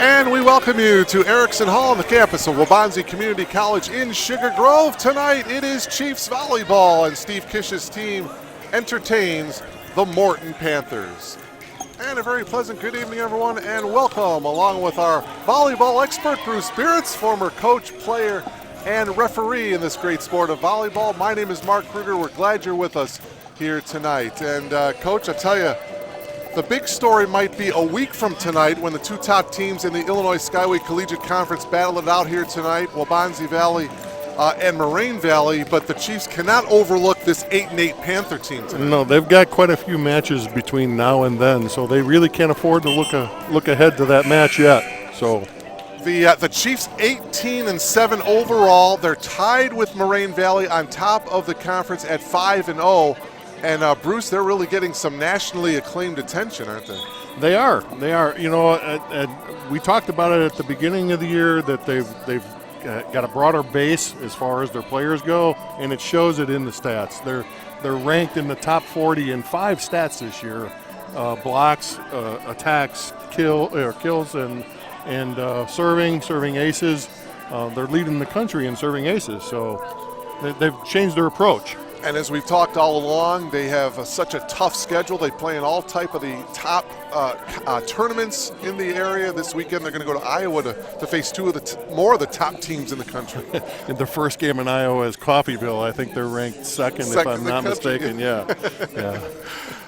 And we welcome you to Erickson Hall on the campus of Waubonsie Community College in Sugar Grove. Tonight it is Chiefs Volleyball, and Steve Kish's team entertains the Morton Panthers. And a very pleasant good evening, everyone, and welcome along with our volleyball expert, Bruce Bieritz, former coach, player, and referee in this great sport of volleyball. My name is Mark Kruger. We're glad you're with us here tonight. And Coach, I tell you, the big story might be a week from tonight when the two top teams in the Illinois Skyway Collegiate Conference battle it out here tonight, Waubonsie Valley and Moraine Valley, but the Chiefs cannot overlook this 8-8 Panther team tonight. No, they've got quite a few matches between now and then, so they really can't afford to look ahead to that match yet. So the Chiefs 18-7 overall. They're tied with Moraine Valley on top of the conference at 5-0. And Bruce, they're really getting some nationally acclaimed attention, aren't they? They are. You know, we talked about it at the beginning of the year that they've got a broader base as far as their players go, and it shows it in the stats. They're ranked in the top 40 in 5 stats this year: blocks, attacks, kills, and serving aces. They're leading the country in serving aces, so they've changed their approach. And as we've talked all along, they have such a tough schedule. They play in all type of the top tournaments in the area. This weekend they're going to go to Iowa to face two of more of the top teams in the country. And the first game in Iowa is Coffeyville. I think they're ranked second if I'm not mistaken. Yeah.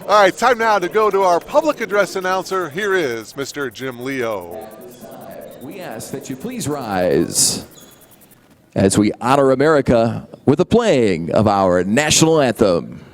All right, time now to go to our public address announcer. Here is Mr. Jim Leo. We ask that you please rise as we honor America with the playing of our national anthem.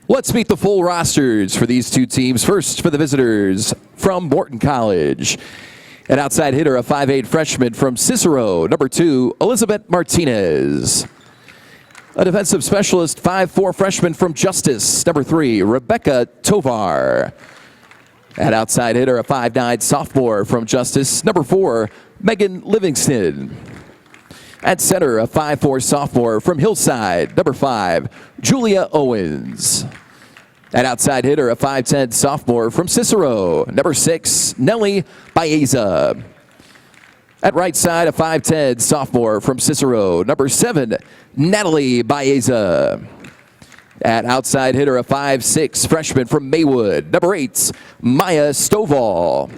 Let's meet the full rosters for these two teams. First, for the visitors from Morton College. An outside hitter, a 5'8 freshman from Cicero. Number 2, Elizabeth Martinez. A defensive specialist, 5'4 freshman from Justice. Number 3, Rebecca Tovar. An outside hitter, a 5'9 sophomore from Justice. Number 4, Megan Livingston. At center, a 5'4 sophomore from Hillside. Number 5, Julia Owens. An outside hitter, a 5'10 sophomore from Cicero. Number 6, Nellie Baeza. At right side, a 5'10 sophomore from Cicero. Number 7, Natalie Baeza. At outside hitter, a 5'6 freshman from Maywood. Number 8, Maya Stovall.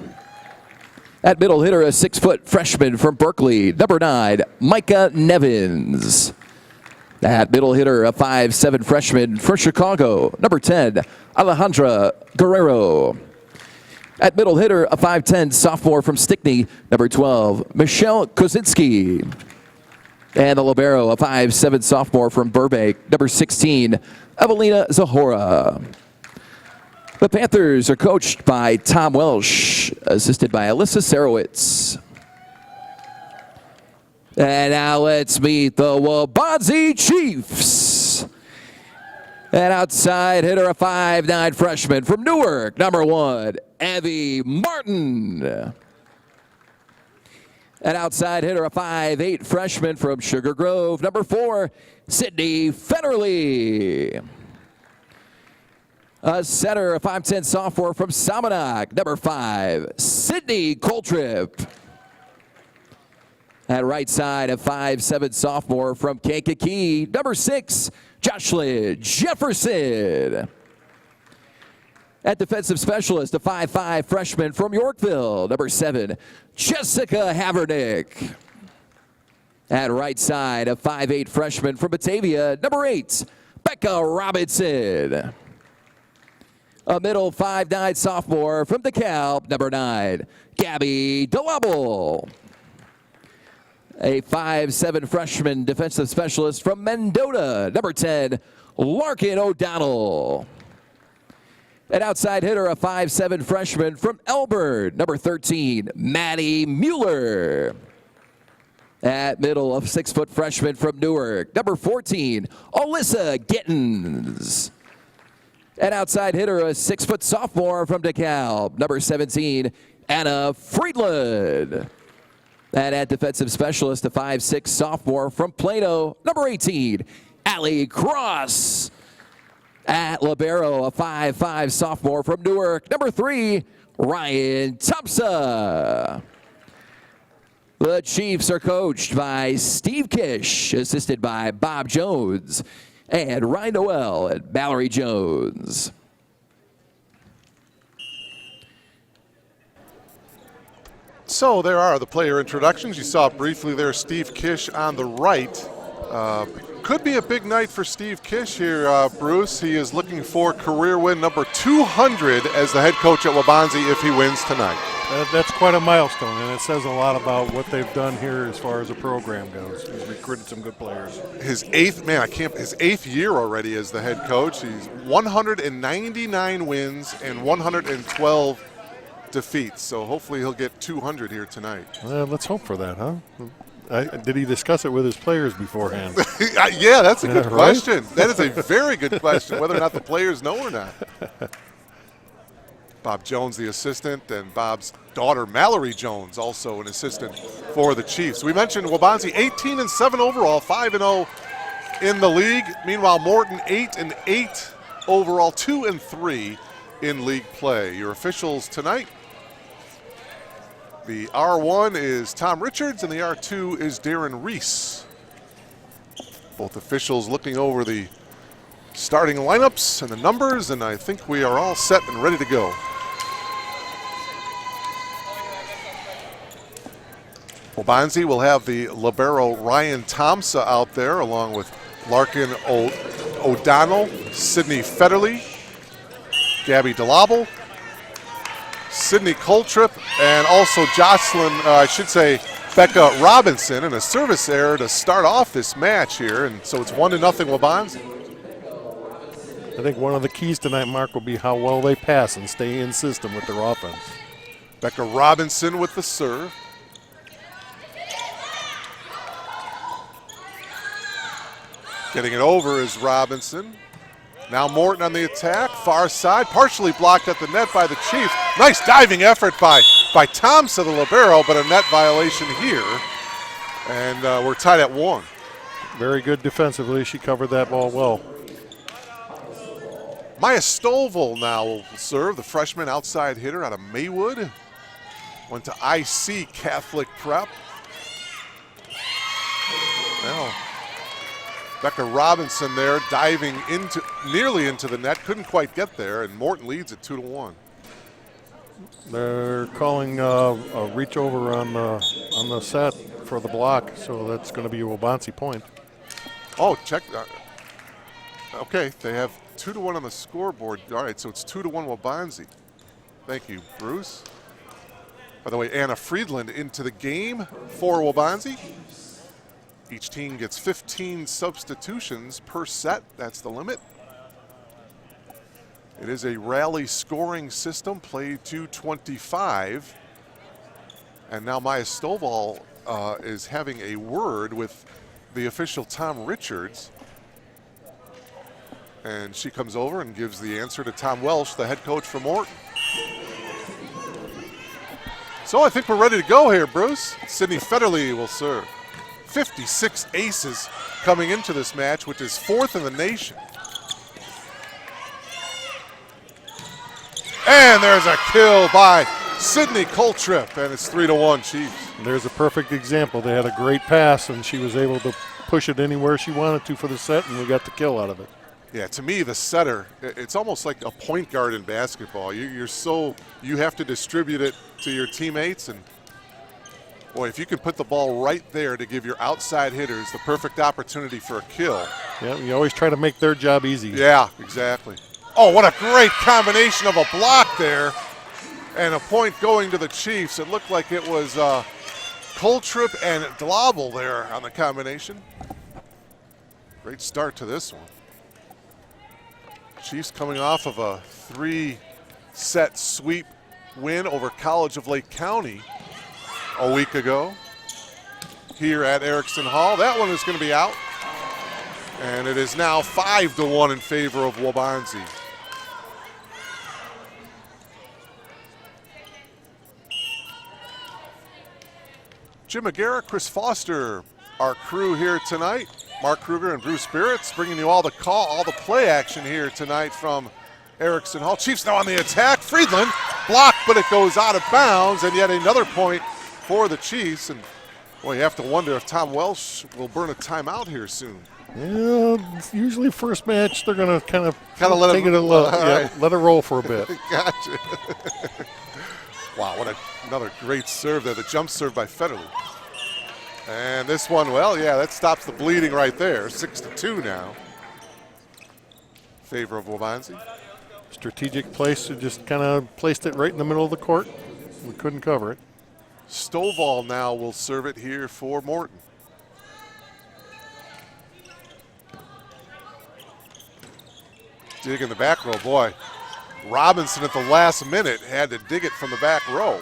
At middle hitter, a 6-foot freshman from Berkeley. Number 9, Micah Nevins. At middle hitter, a 5'7 freshman from Chicago. Number 10, Alejandra Guerrero. At middle hitter, a 5'10 sophomore from Stickney. Number 12, Michelle Kozinski. And the libero, a 5'7 sophomore from Burbank. Number 16, Evelina Zahora. The Panthers are coached by Tom Welsh, assisted by Alyssa Sarowitz. And now let's meet the Waubonsie Chiefs. An outside hitter, a 5'9 freshman from Newark, number 1, Abby Martin. An outside hitter, a 5'8 freshman from Sugar Grove, number 4, Sydney Federle. A setter, a 5'10 sophomore from Salmonock, number 5, Sydney Coltrip. At right side, a 5'7 sophomore from Kankakee, number 6, Jocelyn Jefferson. At defensive specialist, a 5'5 freshman from Yorkville, number 7, Jessica Havernick. At right side, a 5'8 freshman from Batavia, number 8, Becca Robinson. A middle 5'9 sophomore from DeKalb, number 9, Gabby DeLubble. A 5'7 freshman defensive specialist from Mendota, number 10, Larkin O'Donnell. An outside hitter, a 5'7 freshman from Elbert, number 13, Maddie Mueller. At middle, a 6-foot freshman from Newark, number 14, Alyssa Gittins. An outside hitter, a 6-foot sophomore from DeKalb, number 17, Anna Friedland. And at defensive specialist, a 5'6 sophomore from Plano, number 18, Allie Cross. At libero, a 5'5 sophomore from Newark, number 3, Ryan Thompson. The Chiefs are coached by Steve Kish, assisted by Bob Jones and Ryan Noel and Mallory Jones. So there are the player introductions. You saw briefly there Steve Kish on the right. Could be a big night for Steve Kish here, Bruce. He is looking for career win number 200 as the head coach at Waubonsie if he wins tonight. That's quite a milestone, and it says a lot about what they've done here as far as the program goes. He's recruited some good players. His eighth year already as the head coach. He's 199 wins and 112 defeats. So hopefully he'll get 200 here tonight. Let's hope for that, huh? Did he discuss it with his players beforehand? Yeah, that's a good right? question. That is a very good question, whether or not the players know or not. Bob Jones, the assistant, and Bob's daughter, Mallory Jones, also an assistant for the Chiefs. We mentioned Waubonsie 18-7 overall, 5-0 in the league. Meanwhile, Morton 8-8 overall, 2-3 in league play. Your officials tonight: the R1 is Tom Richards and the R2 is Darren Reese. Both officials looking over the starting lineups and the numbers, and I think we are all set and ready to go. Waubonsie will have the libero Ryan Thompson out there along with Larkin O'Donnell, Sydney Federle, Gabby DeLubble, Sydney Coltrip, and also Becca Robinson, and a service error to start off this match here, and so it's 1-0 Waubonsie. I think one of the keys tonight, Mark, will be how well they pass and stay in system with their offense. Becca Robinson with the serve. Getting it over is Robinson. Now Morton on the attack, far side, partially blocked at the net by the Chiefs. Nice diving effort by Thompson, the libero, but a net violation here. And we're tied at 1. Very good defensively. She covered that ball well. Maya Stovall now will serve, the freshman outside hitter out of Maywood. Went to IC Catholic Prep. Now Becca Robinson there diving nearly into the net, couldn't quite get there, and Morton leads at 2-1. They're calling a reach over on the set for the block, so that's going to be a Waubonsie point. Oh, check that. Okay, they have 2-1 on the scoreboard. All right, so it's 2-1 Waubonsie. Thank you, Bruce. By the way, Anna Friedland into the game for Waubonsie. Each team gets 15 substitutions per set. That's the limit. It is a rally scoring system, played to 25. And now Maya Stovall is having a word with the official Tom Richards. And she comes over and gives the answer to Tom Welsh, the head coach for Morton. So I think we're ready to go here, Bruce. Sydney Federle will serve. 56 aces coming into this match, which is 4th in the nation. And there's a kill by Sydney Coltrip, and it's 3-1 Chiefs. There's a perfect example. They had a great pass, and she was able to push it anywhere she wanted to for the set, and we got the kill out of it. Yeah, to me, the setter, it's almost like a point guard in basketball. You have to distribute it to your teammates, and boy, if you can put the ball right there to give your outside hitters the perfect opportunity for a kill. Yeah, you always try to make their job easy. Yeah, exactly. Oh, what a great combination of a block there and a point going to the Chiefs. It looked like it was Coltrip and Dlobel there on the combination. Great start to this one. Chiefs coming off of a 3-set sweep win over College of Lake County a week ago here at Erickson Hall. That one is going to be out. And it is now 5-1 in favor of Waubonsie. Jim McGarrett, Chris Foster, our crew here tonight. Mark Kruger and Bruce Spirits bringing you all the play action here tonight from Erickson Hall. Chiefs now on the attack. Friedland blocked, but it goes out of bounds, and yet another point for the Chiefs. And boy, you have to wonder if Tom Welsh will burn a timeout here soon. Yeah, usually first match they're going to kind of let take it, let it roll for a bit. Gotcha. Wow, what another great serve there. The jump serve by Federle. And this one, well, yeah, that stops the bleeding right there. 6-2 now. Favor of Waubonsie. Strategic place, just kind of placed it right in the middle of the court. We couldn't cover it. Stovall now will serve it here for Morton. Dig in the back row, boy. Robinson at the last minute had to dig it from the back row.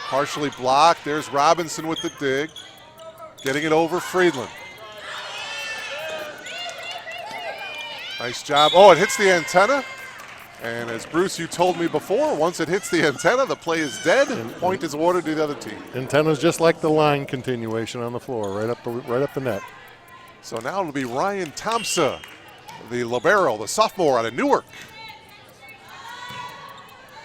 Partially blocked. There's Robinson with the dig. Getting it over Friedland. Nice job. Oh, it hits the antenna. And as Bruce, you told me before, once it hits the antenna, the play is dead and point is awarded to the other team. Antenna's just like the line continuation on the floor, right up the net. So now it'll be Ryan Thompson, the libero, the sophomore out of Newark.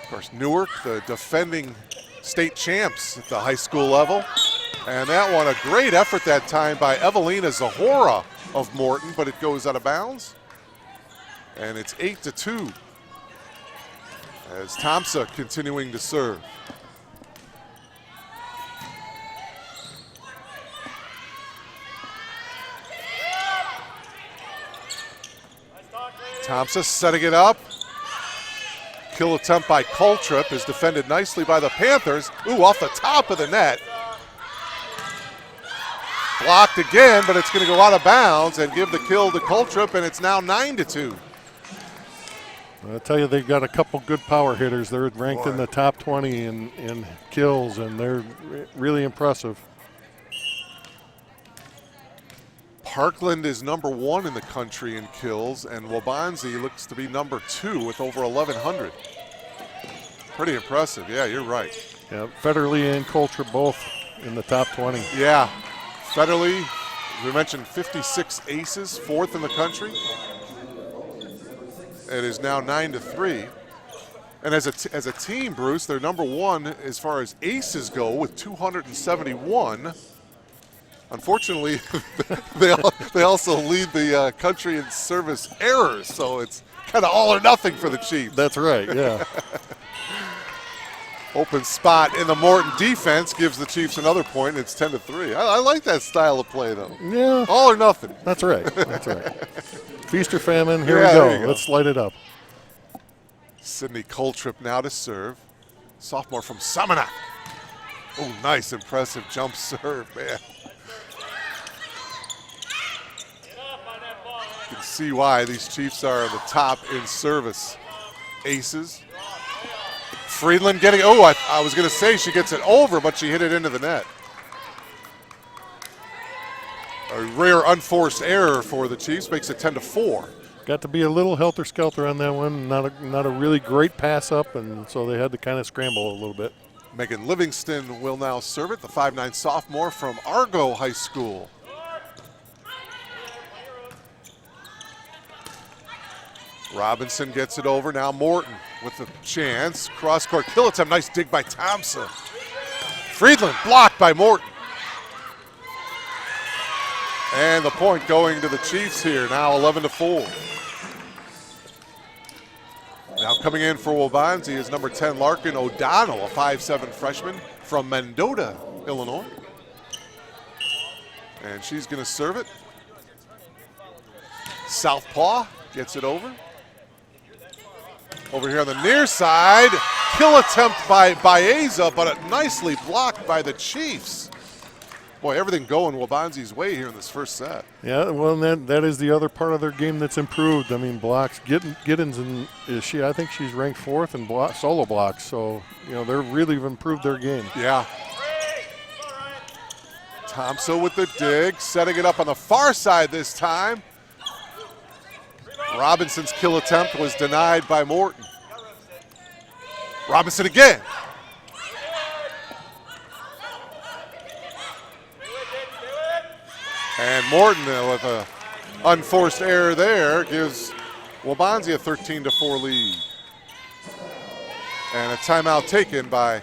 Of course, Newark, the defending state champs at the high school level. And that one, a great effort that time by Evelina Zahora of Morton, but it goes out of bounds. And it's 8-2 as Thompson continuing to serve. Thompson setting it up. Kill attempt by Coltrip is defended nicely by the Panthers. Ooh, off the top of the net. Blocked again, but it's going to go out of bounds and give the kill to Coltrip, and it's now 9-2. I'll tell you, they've got a couple good power hitters. They're ranked in the top 20 in kills, and they're really impressive. Parkland is number 1 in the country in kills, and Waubonsie looks to be number 2 with over 1,100. Pretty impressive. Yeah, you're right. Yeah, Federle and Coltrip both in the top 20. Yeah. Federle, we mentioned 56 aces, 4th in the country. It is now 9-3. And as a team, Bruce, they're number 1 as far as aces go with 271. Unfortunately, they also lead the country in service errors, so it's kind of all or nothing for the Chiefs. That's right, yeah. Open spot in the Morton defense gives the Chiefs another point. It's 10-3. I like that style of play, though. Yeah. All or nothing. That's right. That's right. Feast or famine. Here Yeah, we go. Let's light it up. Sydney Coltrip now to serve. Sophomore from Summonock. Oh, nice, impressive jump serve, man. You can see why these Chiefs are the top in service aces. Friedland getting, I was going to say she gets it over, but she hit it into the net. A rare unforced error for the Chiefs makes it 10-4. Got to be a little helter-skelter on that one. Not a really great pass up, and so they had to kind of scramble a little bit. Megan Livingston will now serve it, the 5'9" sophomore from Argo High School. Robinson gets it over. Now Morton with a chance. Cross court kill attempt. Nice dig by Thompson. Friedland blocked by Morton. And the point going to the Chiefs here. Now 11-4. Now coming in for Waubonsie is number 10 Larkin O'Donnell, a 5'7" freshman from Mendota, Illinois. And she's going to serve it. Southpaw gets it over. Over here on the near side, kill attempt by Baeza, but nicely blocked by the Chiefs. Boy, everything going Waubonsie's way here in this first set. Yeah, well, that is the other part of their game that's improved. I mean, blocks. Giddens, I think she's ranked 4th in solo blocks. So, they've really improved their game. Yeah. Thompson with the dig, setting it up on the far side this time. Robinson's kill attempt was denied by Morton. Robinson again. And Morton with an unforced error there gives Waubonsie a 13-4 lead. And a timeout taken by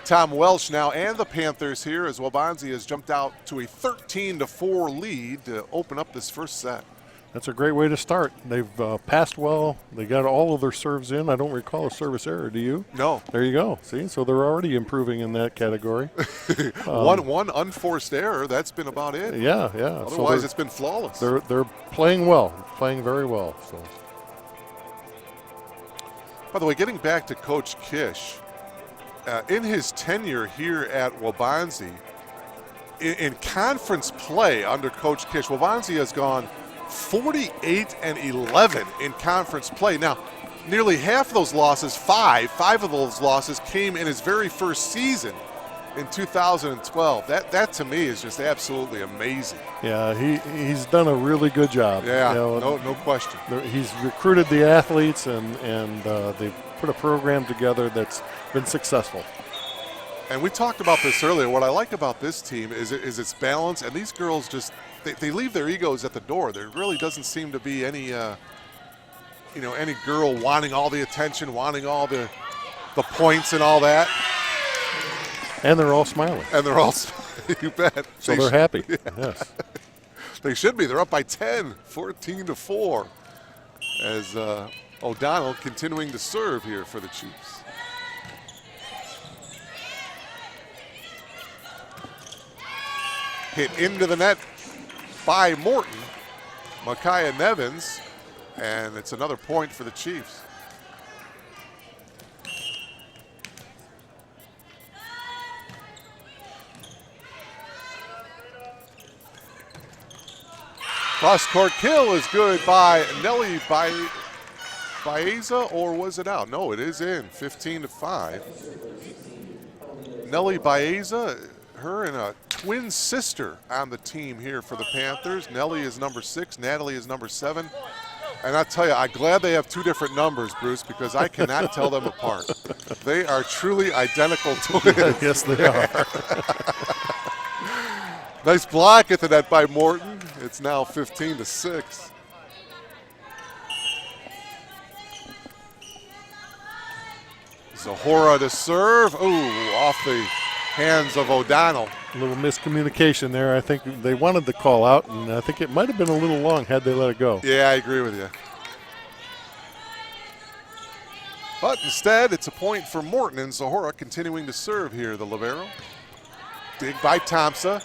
Tom Welsh now and the Panthers here as Waubonsie has jumped out to a 13-4 lead to open up this first set. That's a great way to start. They've passed well. They got all of their serves in. I don't recall a service error. Do you? No. There you go. See, so they're already improving in that category. One unforced error. That's been about it. Yeah. Otherwise, it's been flawless. They're playing well, playing very well. So. By the way, getting back to Coach Kish, in his tenure here at Waubonsie, in conference play under Coach Kish, Waubonsie has gone 48-11 in conference play. Now, nearly half of those losses, five of those losses came in his very first season in 2012. That to me is just absolutely amazing. Yeah, he's done a really good job. Yeah, no question. He's recruited the athletes and they've put a program together that's been successful. And we talked about this earlier. What I like about this team is its balance, and these girls just they leave their egos at the door. There really doesn't seem to be any any girl wanting all the attention, wanting all the points and all that. And they're all smiling. You bet. So they're happy. Yeah. Yes. They should be. They're up by 10, 14-4, as O'Donnell continuing to serve here for the Chiefs. Hit into the net by Morton, Micaiah Nevins, and it's another point for the Chiefs. Cross-court kill is good by Nelly Baeza, or was it out? No, it is in, 15-5. Nelly Baeza, her and a twin sister on the team here for the Panthers. Nelly is number 6, Natalie is number 7. And I tell you, I'm glad they have 2 different numbers, Bruce, because I cannot tell them apart. They are truly identical twins. Yes, they are. Nice block at the net by Morton. It's now 15-6. Zahora to serve. Ooh, off the hands of O'Donnell. A little miscommunication there. I think they wanted the call out, and I think it might have been a little long had they let it go. Yeah, I agree with you. But instead, it's a point for Morton, and Zahora continuing to serve here, the libero. Dig by Thompson.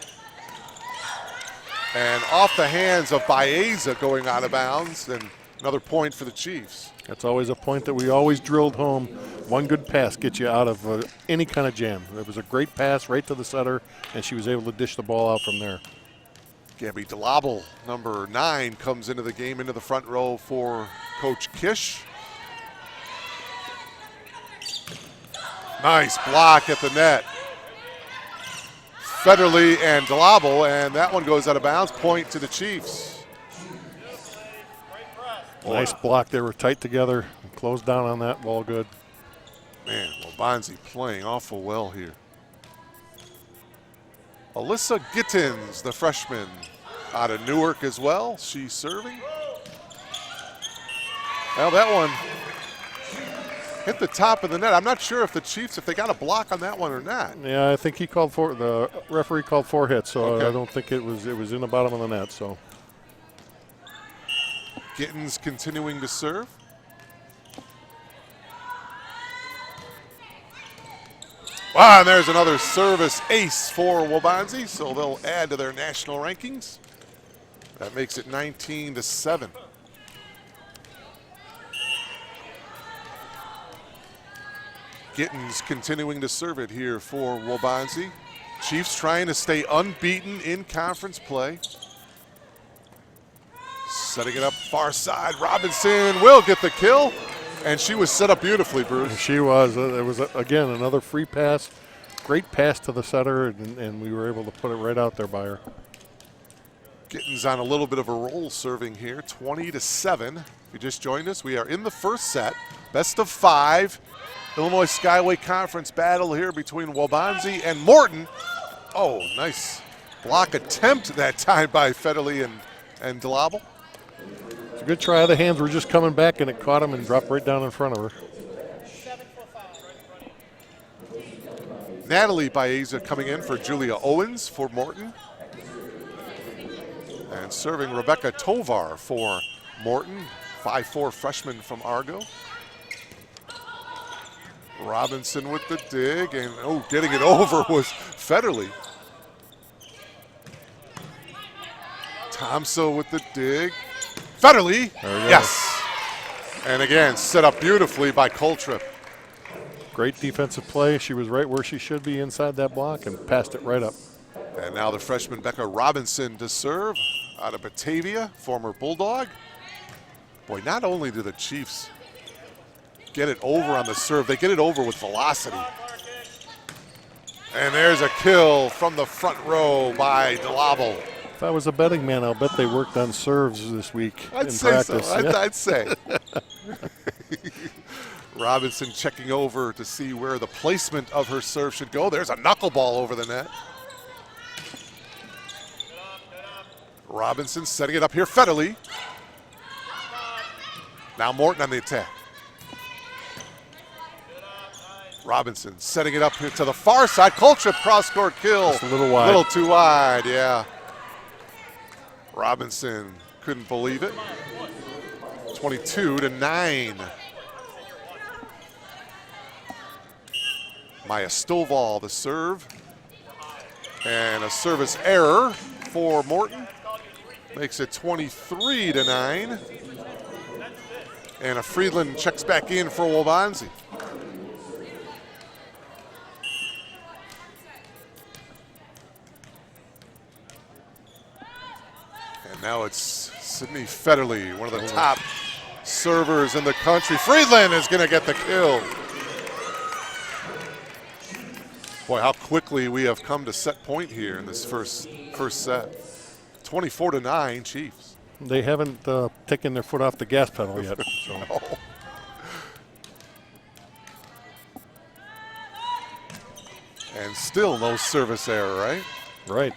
And off the hands of Baeza going out of bounds, and another point for the Chiefs. That's always a point that we always drilled home. One good pass gets you out of any kind of jam. It was a great pass right to the setter, and she was able to dish the ball out from there. Gabby DeLabel, number 9, comes into the game, into the front row for Coach Kish. Nice block at the net. Federle and DeLabel, and that one goes out of bounds. Point to the Chiefs. Nice block. They were tight together. Closed down on that ball good. Man, Waubonsie playing awful well here. Alyssa Gittins, the freshman, out of Newark as well. She's serving. Well, that one hit the top of the net. I'm not sure if the Chiefs, if they got a block on that one or not. Yeah, I think the referee called 4 hits, so Okay. I don't think it was in the bottom of the net. So Gittins continuing to serve. Wow, and there's another service ace for Waubonsie, so they'll add to their national rankings. That makes it 19-7. Gittins continuing to serve it here for Waubonsie. Chiefs trying to stay unbeaten in conference play. Setting it up far side. Robinson will get the kill. And she was set up beautifully, Bruce. she was. It was, again, another free pass. Great pass to the setter, and we were able to put it right out there by her. Gittins on a little bit of a roll serving here, 20-7. If you just joined us, we are in the first set. Best of 5. Illinois Skyway Conference battle here between Waubonsie and Morton. Oh, nice block attempt that time by Federle and Delabel. It's a good try. The hands were just coming back, and it caught him and dropped right down in front of her. Natalie Baeza coming in for Julia Owens for Morton. And serving Rebecca Tovar for Morton, 5'4" freshman from Argo. Robinson with the dig, and getting it over was Federle. Thompson with the dig. Federle, yes. And again, set up beautifully by Coltrip. Great defensive play. She was right where she should be inside that block and passed it right up. And now the freshman Becca Robinson to serve out of Batavia, former Bulldog. Boy, not only do the Chiefs get it over on the serve, they get it over with velocity. And there's a kill from the front row by Delabel. If I was a betting man, I'll bet they worked on serves this week in practice. So. I'd say. Robinson checking over to see where the placement of her serve should go. There's a knuckleball over the net. Robinson setting it up here. Federle. Now Morton on the attack. Robinson setting it up here to the far side. Coltrip cross-court kill. Just a little wide. A little too wide, yeah. Robinson couldn't believe it. 22-9. Maya Stovall the serve. And a service error for Morton. Makes it 23-9. And a Friedland checks back in for Waubonsie. And now it's Sydney Federle, one of the top servers in the country. Friedland is going to get the kill. Boy, how quickly we have come to set point here in this first set. 24-9 Chiefs. They haven't taken their foot off the gas pedal yet. So. No. And still no service error, right? Right.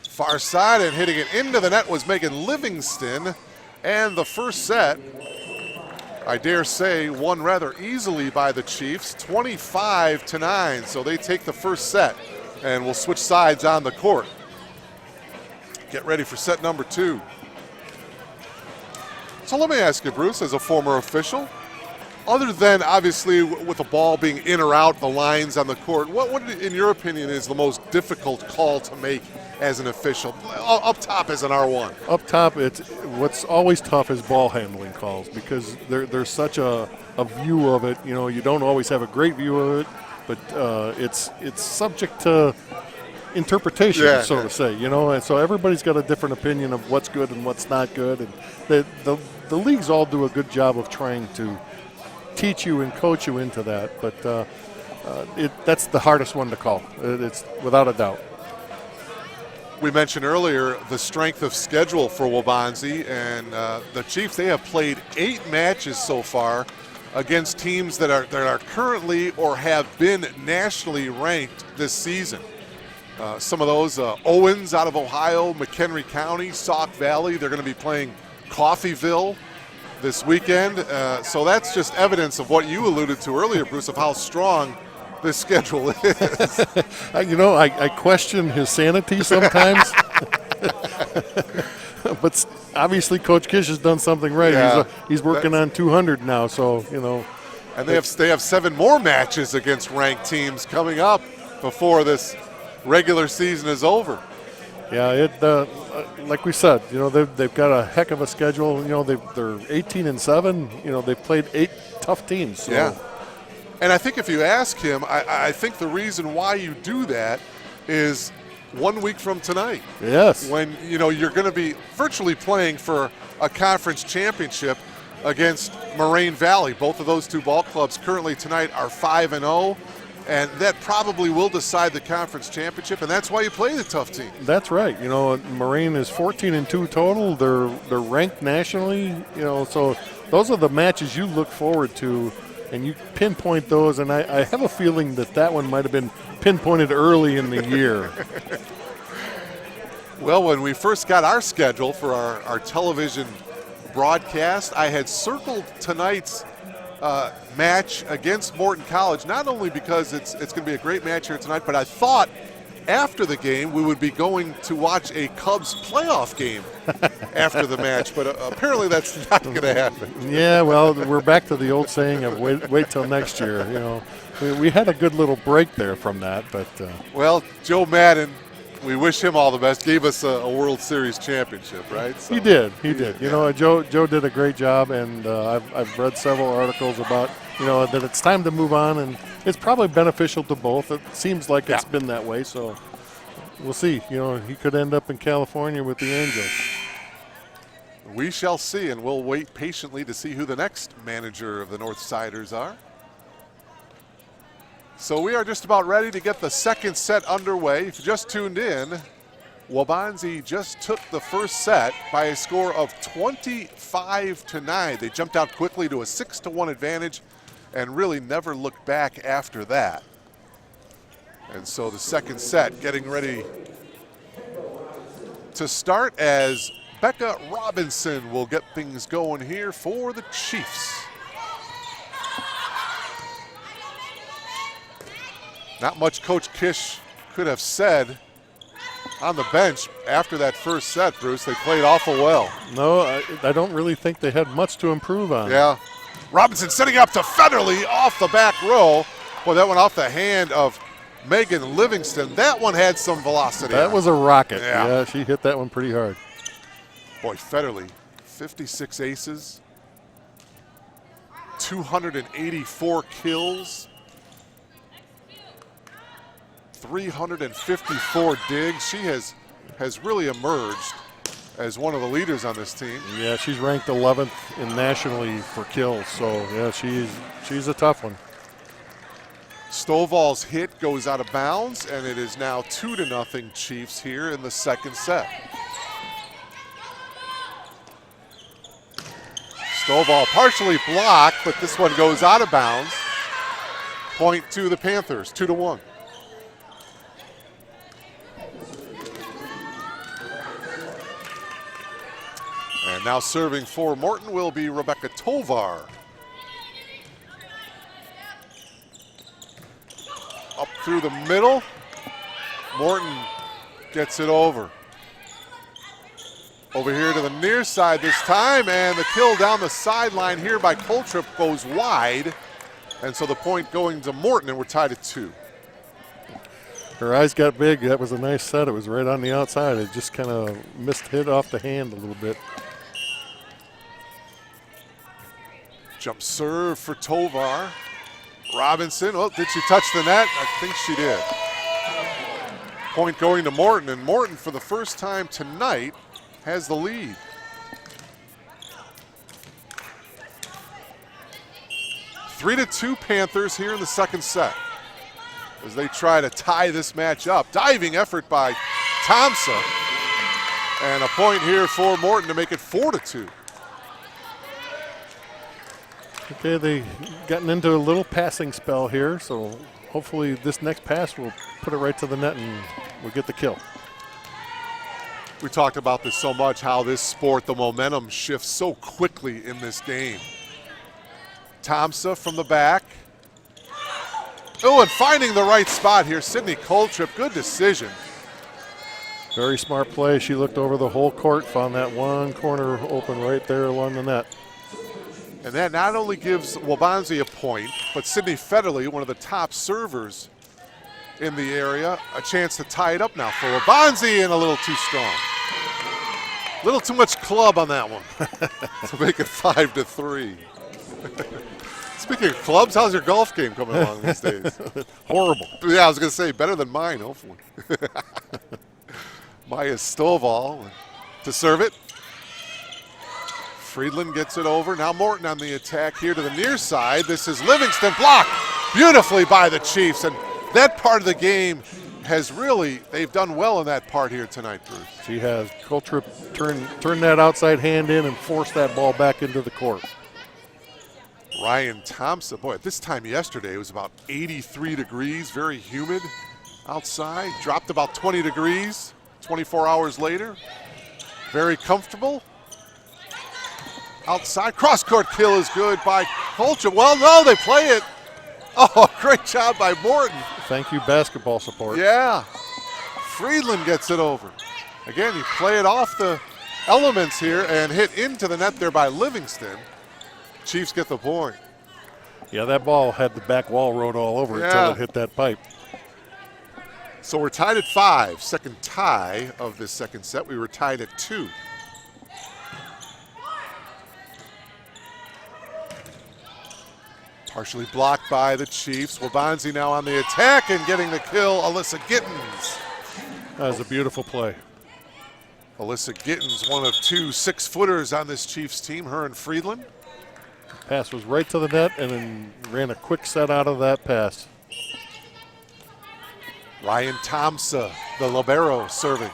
Far side, and hitting it into the net was Megan Livingston. And the first set, I dare say, won rather easily by the Chiefs, 25-9. So they take the first set, and we'll switch sides on the court. Get ready for set number 2. So let me ask you, Bruce, as a former official, other than obviously with the ball being in or out the lines on the court, what in your opinion is the most difficult call to make as an official? Up top as an R1. Up top, what's always tough is ball handling calls, because there's such a view of it. You know, you don't always have a great view of it, but it's subject to interpretation, so to say. You know, and so everybody's got a different opinion of what's good and what's not good, and the leagues all do a good job of trying to teach you and coach you into that, but that's the hardest one to call. It's without a doubt. We mentioned earlier the strength of schedule for Waubonsie, and the Chiefs, they have played 8 matches so far against teams that are currently or have been nationally ranked this season. Some of those, Owens out of Ohio, McHenry County, Sauk Valley, they're going to be playing Coffeyville this weekend. So that's just evidence of what you alluded to earlier, Bruce, of how strong this schedule is. I question his sanity sometimes. But obviously Coach Kish has done something right. Yeah, he's working on 200 now, so, And they have 7 more matches against ranked teams coming up before this regular season is over. Yeah, like we said, they've got a heck of a schedule. They're 18-7. They've played 8 tough teams. So. Yeah, and I think if you ask him, I think the reason why you do that is 1 week from tonight. Yes. When you're going to be virtually playing for a conference championship against Moraine Valley. Both of those 2 ball clubs currently tonight are 5-0. And that probably will decide the conference championship, and that's why you play the tough team. That's right. Moraine is 14-2 total. They're ranked nationally. So those are the matches you look forward to, and you pinpoint those. And I have a feeling that one might have been pinpointed early in the year. Well, when we first got our schedule for our television broadcast, I had circled tonight's match against Morton College, not only because it's going to be a great match here tonight, but I thought after the game we would be going to watch a Cubs playoff game after the match, but apparently that's not going to happen. Yeah, well, we're back to the old saying of wait till next year. We had a good little break there from that, but well, Joe Madden, we wish him all the best. Gave us a World Series championship, right? So, he did. Joe did a great job, and I've read several articles about that it's time to move on, and it's probably beneficial to both. It seems like it's been that way, so we'll see. He could end up in California with the Angels. We shall see, and we'll wait patiently to see who the next manager of the Northsiders are. So we are just about ready to get the second set underway. If you just tuned in, Waubonsie just took the first set by a score of 25-9. They jumped out quickly to a 6-1 advantage and really never looked back after that. And so the second set getting ready to start as Becca Robinson will get things going here for the Chiefs. Not much Coach Kish could have said on the bench after that first set, Bruce. They played awful well. No, I don't really think they had much to improve on. Yeah. Robinson setting up to Federley off the back row. Boy, that went off the hand of Megan Livingston. That one had some velocity. That was a rocket. Yeah, she hit that one pretty hard. Boy, Federley, 56 aces, 284 kills, 354 digs. She has really emerged as one of the leaders on this team. Yeah, she's ranked 11th nationally for kills. So yeah, she's a tough one. Stovall's hit goes out of bounds, and it is now 2-0 Chiefs here in the second set. Stovall partially blocked, but this one goes out of bounds. Point to the Panthers, 2-1. And now serving for Morton will be Rebecca Tovar. Up through the middle. Morton gets it over. Over here to the near side this time, and the kill down the sideline here by Coltrip goes wide. And so the point going to Morton, and we're tied at 2. Her eyes got big. That was a nice set. It was right on the outside. It just kind of hit off the hand a little bit. Jump serve for Tovar. Robinson, oh, did she touch the net? I think she did. Point going to Morton, and Morton for the first time tonight has the lead. Three to 2 Panthers here in the second set as they try to tie this match up. Diving effort by Thompson, and a point here for Morton to make it 4-2. Okay, they gotten into a little passing spell here, so hopefully this next pass will put it right to the net and we'll get the kill. We talked about this so much, how this sport, the momentum shifts so quickly in this game. Thompson from the back. Oh, and finding the right spot here, Sydney Coltrip, good decision. Very smart play. She looked over the whole court, found that one corner open right there along the net. And that not only gives Waubonsie a point, but Sydney Federle, one of the top servers in the area, a chance to tie it up now for Waubonsie, and a little too strong. A little too much club on that one to make it 5-3. Speaking of clubs, how's your golf game coming along these days? Horrible. Yeah, I was going to say better than mine, hopefully. Maya Stovall to serve it. Friedland gets it over. Now Morton on the attack here to the near side. This is Livingston, blocked beautifully by the Chiefs. And that part of the game has really, they've done well in that part here tonight, Bruce. She has. Coltrip turned that outside hand in and forced that ball back into the court. Ryan Thompson, boy, at this time yesterday it was about 83 degrees, very humid outside. Dropped about 20 degrees 24 hours later. Very comfortable. Outside, cross-court kill is good by Coltrip. Well, no, they play it. Oh, great job by Morton. Thank you, basketball support. Yeah. Friedland gets it over. Again, you play it off the elements here and hit into the net there by Livingston. Chiefs get the point. Yeah, that ball had the back wall road all over it until it hit that pipe. So we're tied at 5. Second tie of this second set. We were tied at 2. Partially blocked by the Chiefs. Waubonsie now on the attack and getting the kill, Alyssa Gittens. That was a beautiful play. Alyssa Gittens, one of 2 6-footers on this Chiefs team, her and Friedland. Pass was right to the net and then ran a quick set out of that pass. Ryan Thompson, the libero, serving.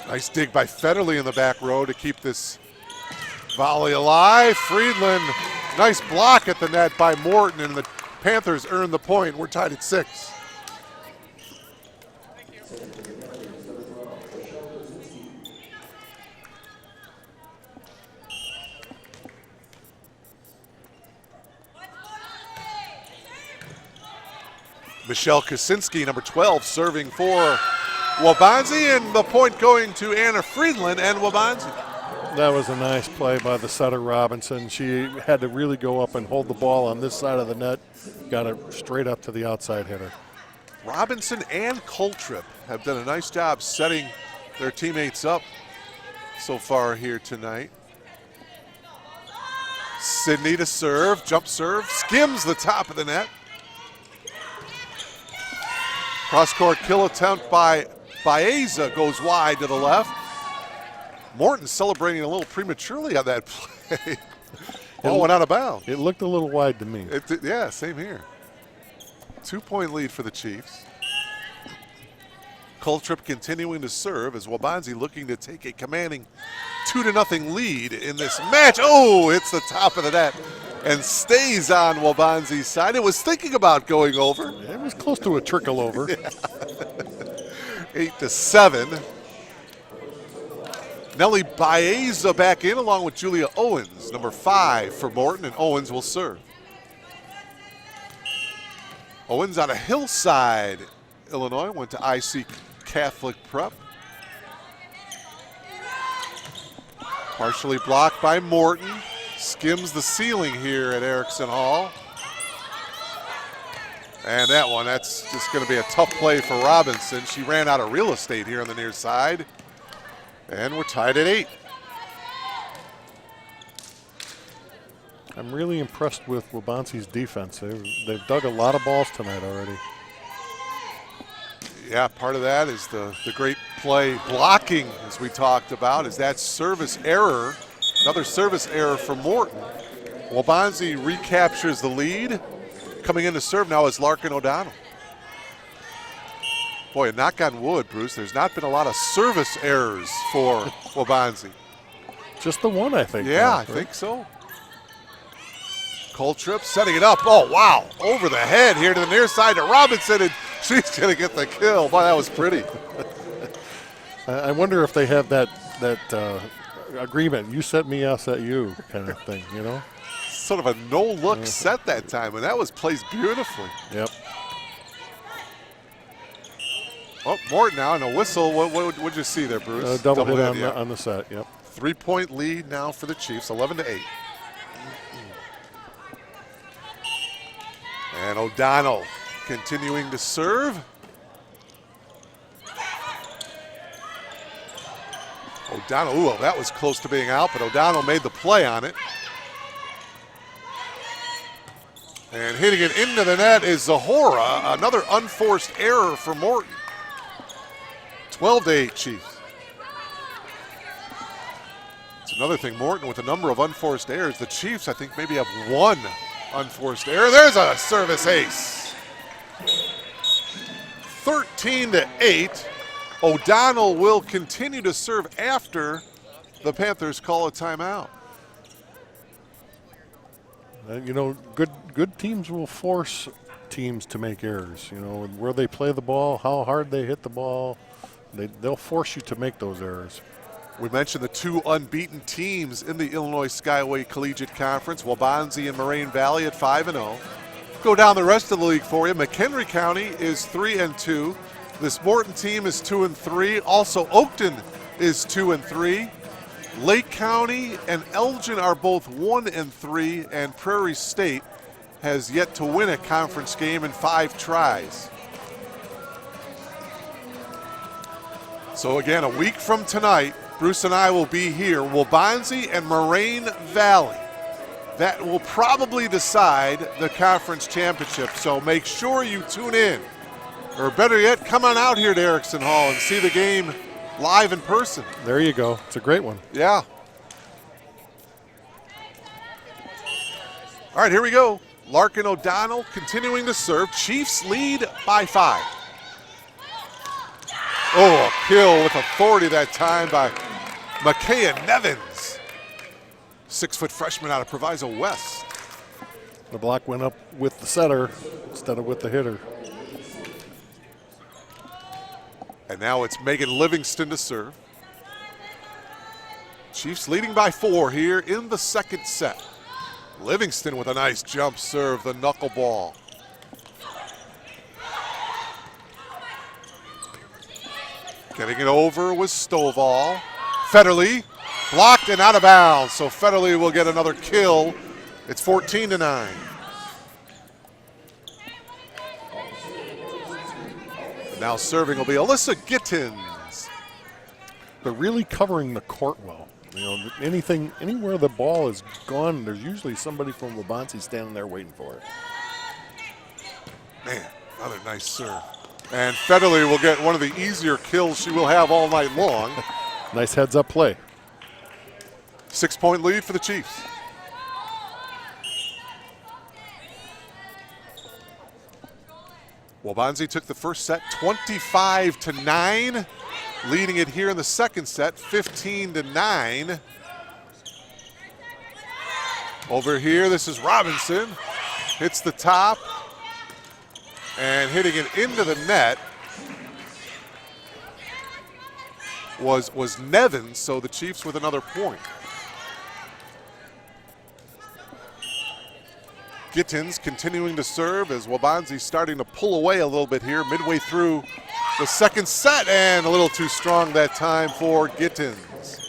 Nice dig by Federle in the back row to keep this volley alive. Friedland, nice block at the net by Morton, and the Panthers earn the point. We're tied at 6. Michelle Kosinski, number 12, serving for Waubonsie, and the point going to Anna Friedland and Waubonsie. That was a nice play by the setter Robinson. She had to really go up and hold the ball on this side of the net. Got it straight up to the outside hitter. Robinson and Coltrip have done a nice job setting their teammates up so far here tonight. Sydney to serve, jump serve, skims the top of the net. Cross-court kill attempt by Baeza goes wide to the left. Morton celebrating a little prematurely on that play. Ball went out of bounds. It looked a little wide to me. Yeah, same here. 2-point lead for the Chiefs. Coltrip continuing to serve as Waubonsie looking to take a commanding 2-0 lead in this match. Oh, hits the top of the net and stays on Waubonsie's side. It was thinking about going over. It was close to a trickle over. 8-7. Nelly Baeza back in along with Julia Owens, number 5 for Morton, and Owens will serve. Owens out of Hillside, Illinois, went to IC Catholic Prep. Partially blocked by Morton. Skims the ceiling here at Erickson Hall. And that one, that's just going to be a tough play for Robinson. She ran out of real estate here on the near side. And we're tied at 8. I'm really impressed with Waubonsie's defense. They've dug a lot of balls tonight already. Yeah, part of that is the great play blocking, as we talked about, is that service error. Another service error for Morton. Waubonsie recaptures the lead. Coming in to serve now is Larkin O'Donnell. Boy, a knock on wood, Bruce. There's not been a lot of service errors for Waubonsie. Just the one, I think. Yeah, I think so. Coltrip setting it up. Oh, wow. Over the head here to the near side to Robinson, and she's going to get the kill. Boy, that was pretty. I wonder if they have that agreement. You set me, I'll set you kind of thing, you know? Sort of a no-look set that time, and that was placed beautifully. Yep. Oh, Morton now, and a whistle. What'd you see there, Bruce? Double hit on the set, yep. 3-point lead now for the Chiefs, 11-8. And O'Donnell continuing to serve. O'Donnell, ooh, that was close to being out, but O'Donnell made the play on it. And hitting it into the net is Zahora, another unforced error for Morton. 12-8 Chiefs. It's another thing, Morton with a number of unforced errors. The Chiefs, I think, maybe have one unforced error. There's a service ace. 13-8. O'Donnell will continue to serve after the Panthers call a timeout. You know, good teams will force teams to make errors. You know, where they play the ball, how hard they hit the ball, they'll force you to make those errors. We mentioned the two unbeaten teams in the Illinois Skyway Collegiate Conference, Waubonsie and Moraine Valley at 5-0. Go down the rest of the league for you. McHenry County is 3-2. This Morton team is 2-3. Also, Oakton is 2-3. Lake County and Elgin are both 1-3, and Prairie State has yet to win a conference game in 5 tries. So again, a week from tonight, Bruce and I will be here, Waubonsie and Moraine Valley. That will probably decide the conference championship, so make sure you tune in. Or better yet, come on out here to Erickson Hall and see the game live in person. There you go. It's a great one. Yeah. All right, here we go. Larkin O'Donnell continuing to serve. Chiefs lead by 5. Oh, a kill with authority that time by Makaya Nevins. 6-foot freshman out of Proviso West. The block went up with the setter instead of with the hitter. And now it's Megan Livingston to serve. Chiefs leading by 4 here in the second set. Livingston with a nice jump serve, the knuckleball. Getting it over was Stovall. Federle blocked and out of bounds, so Federle will get another kill. It's 14-9. Now serving will be Alyssa Gittins. They're really covering the court well. You know, anywhere the ball is gone, there's usually somebody from Waubonsie standing there waiting for it. Man, another nice serve. And Federle will get one of the easier kills she will have all night long. Nice heads-up play. 6-point lead for the Chiefs. Waubonsie took the first set 25-9, leading it here in the second set 15-9. Over here, this is Robinson. Hits the top and hitting it into the net was Nevins, so the Chiefs with another point. Gittins continuing to serve as Waubonsie starting to pull away a little bit here midway through the second set, and a little too strong that time for Gittins.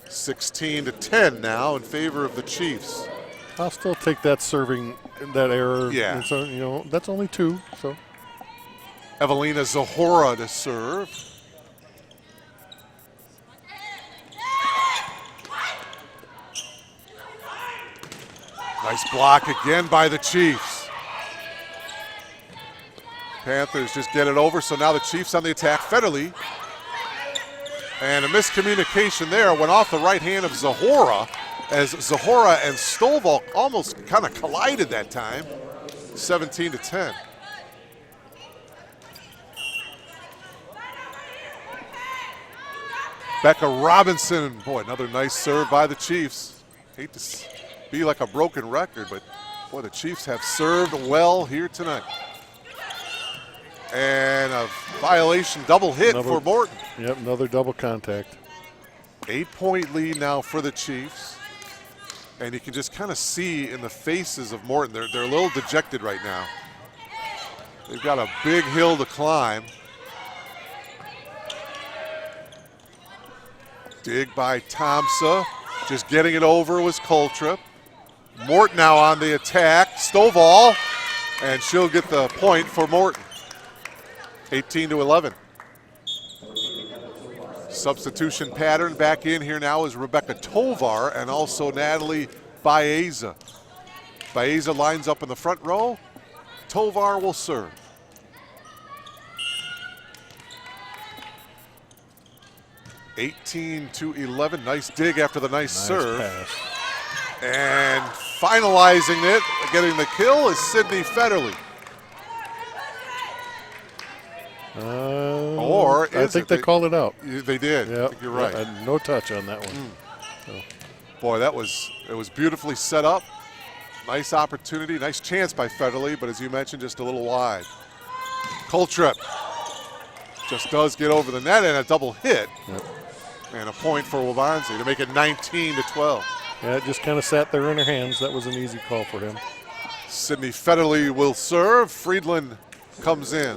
16-10 now in favor of the Chiefs. I'll still take that serving, that error. Yeah. So, you know, that's only 2, so. Evelina Zahora to serve. Nice block again by the Chiefs. Panthers just get it over, so now the Chiefs on the attack. Federle. And a miscommunication there, went off the right hand of Zahora, as Zahora and Stovall almost kind of collided that time. 17-10. Rebecca Robinson. Boy, another nice serve by the Chiefs. Hate to be like a broken record, but boy, the Chiefs have served well here tonight. And a violation double hit for Morton. Yep, another double contact. 8-point lead now for the Chiefs. And you can just kind of see in the faces of Morton, they're a little dejected right now. They've got a big hill to climb. Dig by Thompson. Just getting it over was Coltrip. Morton now on the attack. Stovall, and she'll get the point for Morton. 18-11. Substitution pattern back in here now is Rebecca Tovar and also Natalie Baeza. Baeza lines up in the front row. Tovar will serve. (18-11). Nice dig after the nice serve. Pass. And finalizing it, getting the kill, is Sydney Federle. Or I think they called it out. They did. Yep. I think you're right. No touch on that one. So. Boy, it was beautifully set up. Nice opportunity, nice chance by Federle, but as you mentioned, just a little wide. Coltrip just does get over the net and a double hit. Yep. And a point for Waubonsie to make it 19-12. Yeah, it just kind of sat there in her hands. That was an easy call for him. Sydney Federle will serve. Friedland comes in.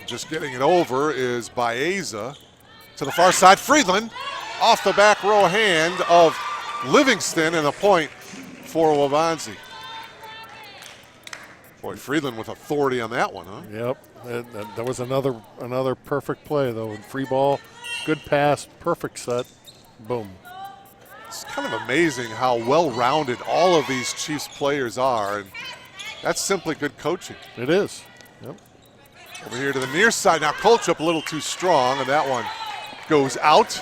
Just getting it over is Baeza. To the far side, Friedland off the back row hand of Livingston, and a point for Waubonsie. Boy, Friedland with authority on that one, huh? Yep, that was another perfect play though. Free ball, good pass, perfect set, boom. It's kind of amazing how well-rounded all of these Chiefs players are, and that's simply good coaching. It is. Yep. Over here to the near side now, Coltrip a little too strong, and that one goes out.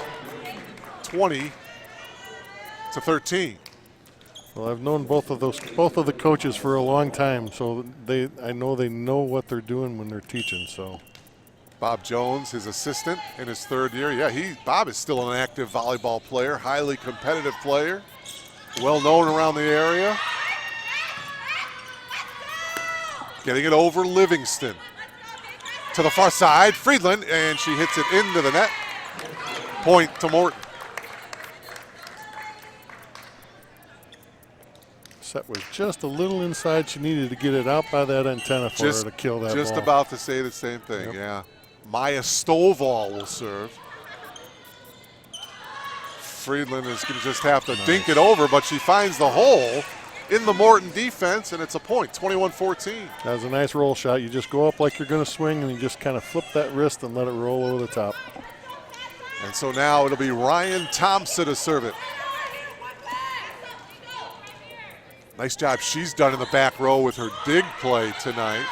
20-13. Well, I've known both of the coaches for a long time, so I know they know what they're doing when they're teaching. So, Bob Jones, his assistant in his third year. Yeah, Bob is still an active volleyball player, highly competitive player, well known around the area. Getting it over Livingston. To the far side, Friedland, and she hits it into the net. Point to Morton. Set was just a little inside. She needed to get it out by that antenna for her to kill that Just ball. about to say the same thing, Yep. yeah. Maya Stovall will serve. Friedland is going to just have to dink it over, but she finds the hole in the Morton defense, and it's a point, 21-14. That was a nice roll shot. You just go up like you're going to swing, and you just kind of flip that wrist and let it roll over the top. And so now it'll be Ryan Thompson to serve it. Nice job she's done in the back row with her dig play tonight.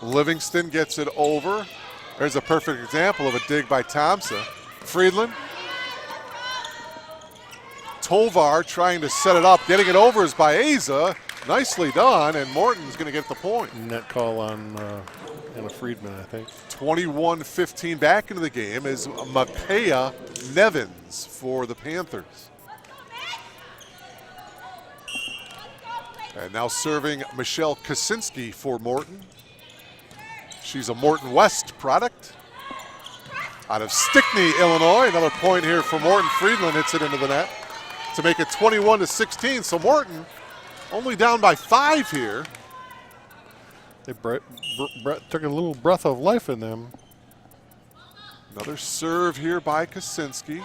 Livingston gets it over. There's a perfect example of a dig by Thompson. Friedland. Tovar trying to set it up. Getting it over is Baeza. Nicely done, and Morton's going to get the point. Net call on Anna Friedman, I think. 21-15 back into the game is Makaya Nevins for the Panthers. And now serving Michelle Kaczynski for Morton. She's a Morton West product. Out of Stickney, Illinois. Another point here for Morton. Friedland hits it into the net to make it 21-16. So Morton only down by 5 here. Brett took a little breath of life in them. Another serve here by Kaczynski.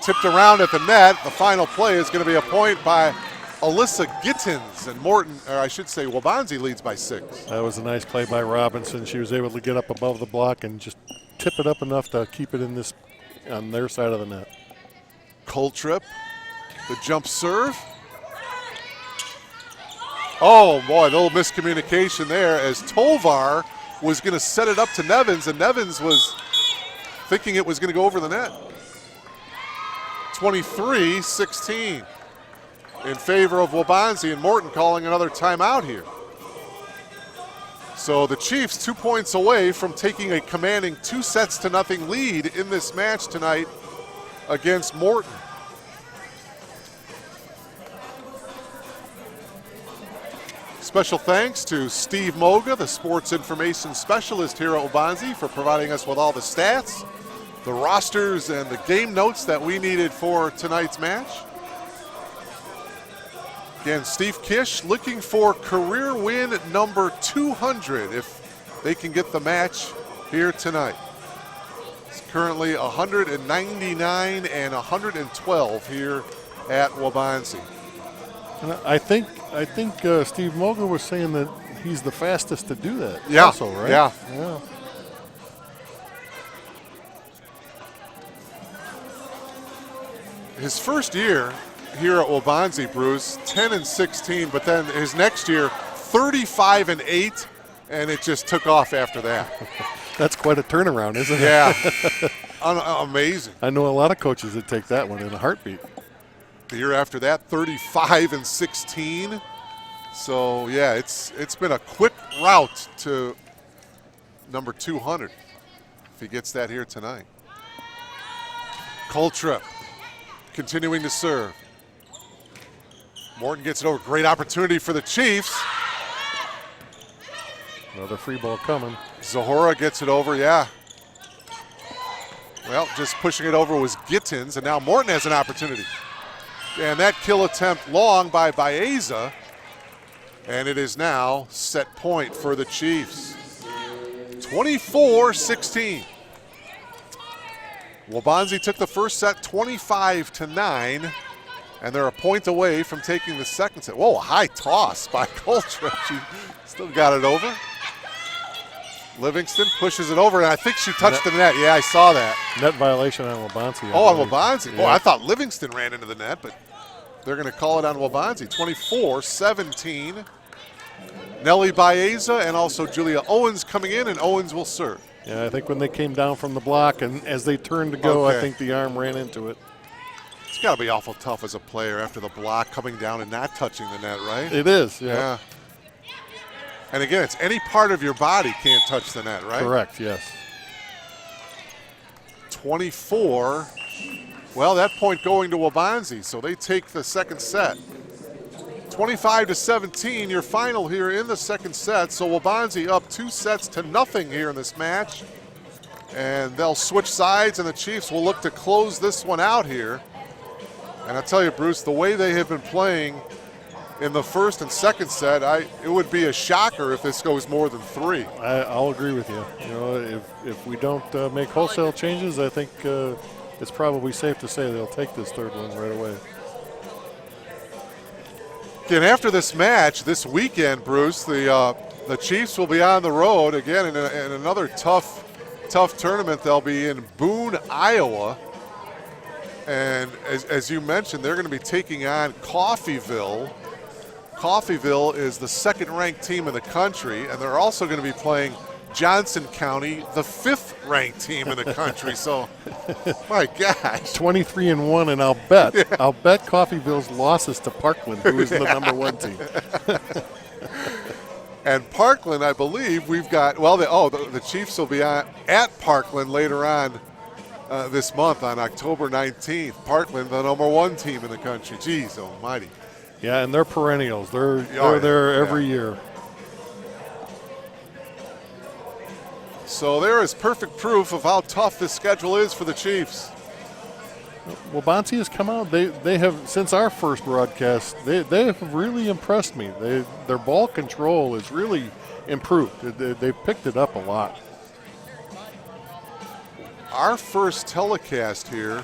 Tipped around at the net. The final play is going to be a point by Alyssa Gittins, and Morton, or I should say Waubonsie, leads by 6. That was a nice play by Robinson. She was able to get up above the block and just tip it up enough to keep it on their side of the net. Coltrip, the jump serve. Oh boy, a little miscommunication there as Tovar was going to set it up to Nevins, and Nevins was thinking it was going to go over the net. 23-16 in favor of Waubonsie, and Morton calling another timeout here. So the Chiefs 2 points away from taking a commanding 2-0 lead in this match tonight against Morton. Special thanks to Steve Moga, the sports information specialist here at Waubonsie, for providing us with all the stats, the rosters, and the game notes that we needed for tonight's match. Again, Steve Kish looking for career win number 200 if they can get the match here tonight. It's currently 199 and 112 here at Waubonsie. And I think Steve Moga was saying that he's the fastest to do that. Yeah. Also, right? Yeah. His first year here at Waubonsie, Bruce, 10-16, but then his next year, 35-8, and it just took off after that. That's quite a turnaround, isn't it? Yeah. Amazing. I know a lot of coaches that take that one in a heartbeat. The year after that, 35-16. So yeah, it's been a quick route to number 200 if he gets that here tonight. Coltrip continuing to serve. Morton gets it over. Great opportunity for the Chiefs. Another free ball coming. Zahora gets it over, yeah. Well, just pushing it over was Gittins, and now Morton has an opportunity. And that kill attempt long by Baeza. And it is now set point for the Chiefs. 24-16. Waubonsie took the first set 25-9. And they're a point away from taking the second set. Whoa, a high toss by Coltrip. She still got it over. Livingston pushes it over, and I think she touched the net. Yeah, I saw that. Net violation on Waubonsie. Oh, on Waubonsie. Yeah. Boy, I thought Livingston ran into the net, but they're going to call it on Waubonsie. 24-17. Nellie Baeza and also Julia Owens coming in, and Owens will serve. Yeah, I think when they came down from the block and as they turned to go, I think the arm ran into it. It's got to be awful tough as a player after the block coming down and not touching the net, right? It is, yeah. And again, it's any part of your body can't touch the net, right? Correct, yes. 24. Well, that point going to Waubonsie, so they take the second set. 25-17, your final here in the second set. So Waubonsie up 2-0 here in this match. And they'll switch sides, and the Chiefs will look to close this one out here. And I tell you, Bruce, the way they have been playing in the first and second set, it would be a shocker if this goes more than 3. I'll agree with you. You know, if we don't make wholesale changes, I think it's probably safe to say they'll take this third one right away. Again, after this match, this weekend, Bruce, the Chiefs will be on the road again in another tough tournament. They'll be in Boone, Iowa. And as you mentioned, they're going to be taking on Coffeyville. Coffeyville is the second-ranked team in the country, and they're also going to be playing Johnson County, the 5th-ranked team in the country. So, my gosh. 23-1, and I'll bet Coffeyville's losses to Parkland, who is the number 1 team. And Parkland, I believe, we've got, well, the Chiefs will be at Parkland later on this month on October 19th. Parkland, the number 1 team in the country. Jeez almighty. Yeah, and they're perennials. They're there every year. So there is perfect proof of how tough this schedule is for the Chiefs. Waubonsie has come out. They have, since our first broadcast, they have really impressed me. Their ball control is really improved. They've picked it up a lot. Our first telecast here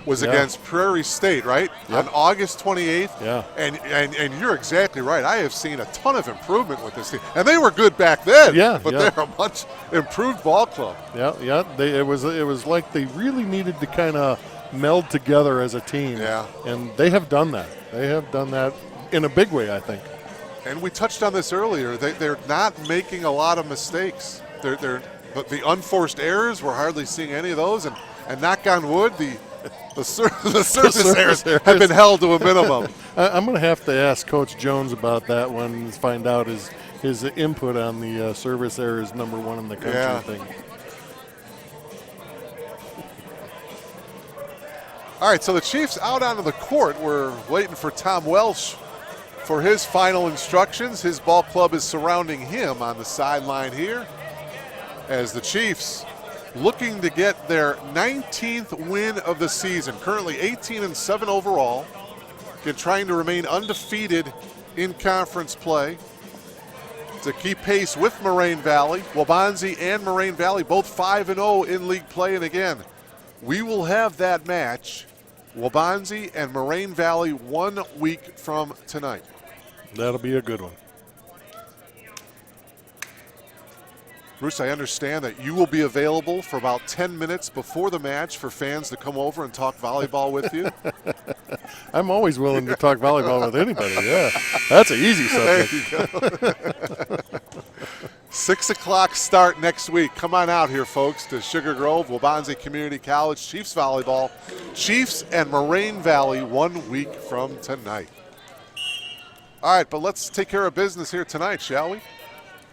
was yeah. against Prairie State, right? Yep. On August 28th. Yeah. And you're exactly right. I have seen a ton of improvement with this team. And they were good back then. Yeah. But they're a much improved ball club. Yeah. It was like they really needed to kind of meld together as a team. Yeah. And they have done that. They have done that in a big way, I think. And we touched on this earlier. They're not making a lot of mistakes. But the unforced errors, we're hardly seeing any of those. And knock on wood, The service errors have been held to a minimum. I'm going to have to ask Coach Jones about that one and find out his input on the service errors #1 in the country thing. All right, so the Chiefs out onto the court. We're waiting for Tom Welsh for his final instructions. His ball club is surrounding him on the sideline here as the Chiefs looking to get their 19th win of the season. Currently 18-7 overall. Again, trying to remain undefeated in conference play to keep pace with Moraine Valley. Waubonsie and Moraine Valley both 5-0 in league play. And again, we will have that match, Waubonsie and Moraine Valley, 1 week from tonight. That'll be a good one. Bruce, I understand that you will be available for about 10 minutes before the match for fans to come over and talk volleyball with you. I'm always willing to talk volleyball with anybody, yeah. That's an easy subject. There you go. 6 o'clock start next week. Come on out here, folks, to Sugar Grove, Waubonsie Community College, Chiefs volleyball. Chiefs and Moraine Valley 1 week from tonight. All right, but let's take care of business here tonight, shall we?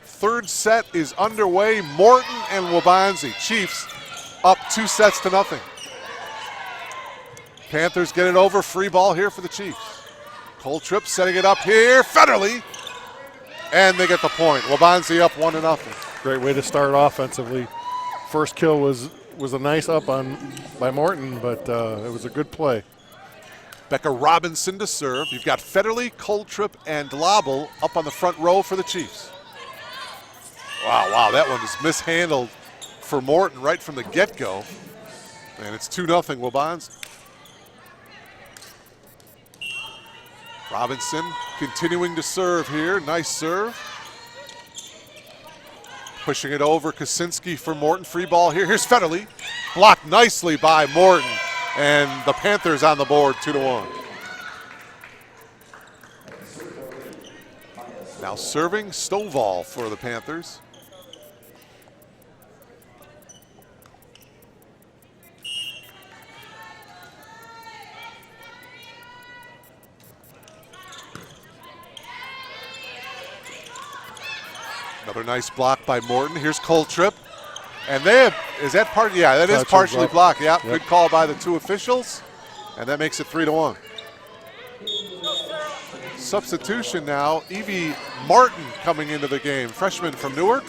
Third set is underway. Morton and Waubonsie. Chiefs up 2-0. Panthers get it over. Free ball here for the Chiefs. Coltrip setting it up here. Federle. And they get the point. Waubonsie up 1-0. Great way to start offensively. First kill was a nice up by Morton, but it was a good play. Becca Robinson to serve. You've got Federle, Coltrip, and Lobel up on the front row for the Chiefs. Wow, that one is mishandled for Morton right from the get-go. And it's 2-0 Waubonsie. Robinson continuing to serve here. Nice serve. Pushing it over. Kosinski for Morton. Free ball here. Here's Federle. Blocked nicely by Morton. And the Panthers on the board, 2-1. Now serving Stovall for the Panthers. Another nice block by Morton. Here's Coltrip. And is that part? Yeah, that is partially blocked. Yeah, yep. Good call by the two officials. And that makes it 3-1. Substitution now. Evie Martin coming into the game. Freshman from Newark.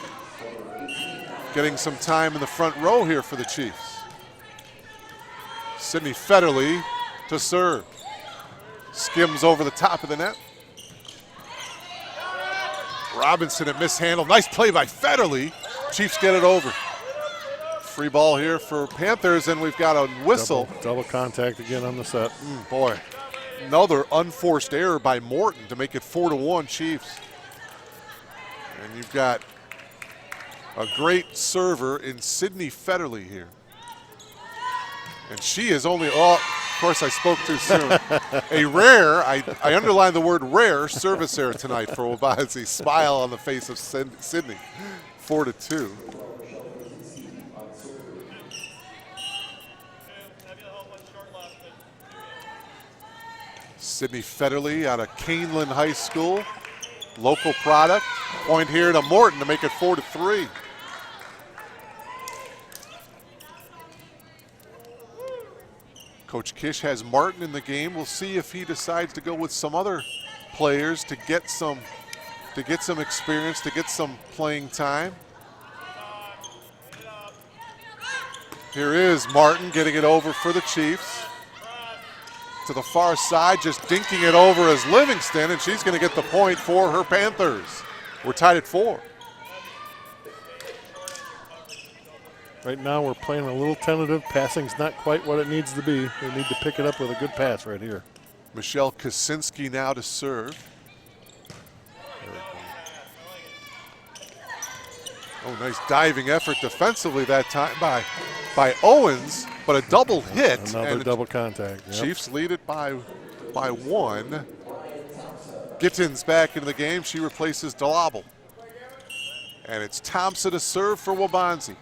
Getting some time in the front row here for the Chiefs. Sydney Federle to serve. Skims over the top of the net. Robinson at mishandle. Nice play by Federle. Chiefs get it over. Free ball here for Panthers, and we've got a whistle. Double contact again on the set. Boy, another unforced error by Morton to make it 4-1 Chiefs. And you've got a great server in Sydney Federle here. And she is only, of course I spoke too soon. A rare, I underline the word rare, service error tonight for Waubonsie. Smile on the face of Sydney. 4-2. Sydney Federle out of Canelan High School. Local product. Point here to Morton to make it 4-3. Coach Kish has Martin in the game. We'll see if he decides to go with some other players to get some experience, to get some playing time. Here is Martin getting it over for the Chiefs. To the far side, just dinking it over as Livingston, and she's going to get the point for her Panthers. We're tied at 4. Right now we're playing a little tentative. Passing's not quite what it needs to be. They need to pick it up with a good pass right here. Michelle Kosinski now to serve. Oh, nice diving effort defensively that time by Owens, but a double hit. Another double contact. Yep. Chiefs lead it by 1. Gittins back into the game. She replaces Delobel. And it's Thompson to serve for Waubonsie.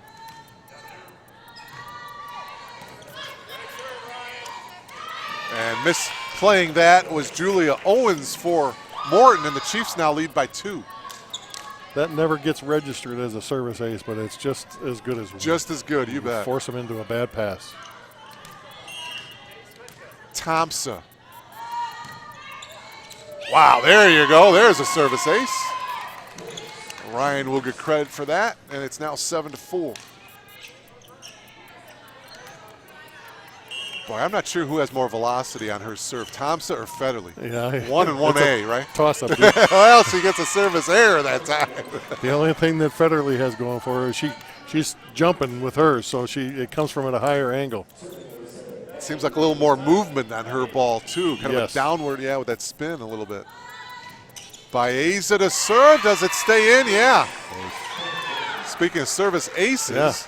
And misplaying that was Julia Owens for Morton, and the Chiefs now lead by 2. That never gets registered as a service ace, but it's just as good as one. Just as good, you bet. Force them into a bad pass. Thompson. Wow, there you go. There's a service ace. Ryan will get credit for that, and it's now 7-4. Boy, I'm not sure who has more velocity on her serve, Thompson or Federle. Yeah, 1 and 1A, right? Toss up. Well, she gets a service error that time. The only thing that Federle has going for her is she's jumping with hers, so it comes from at a higher angle. Seems like a little more movement on her ball, too. Kind of Yes. a downward, with that spin a little bit. Baeza to serve. Does it stay in? Yeah. Speaking of service aces,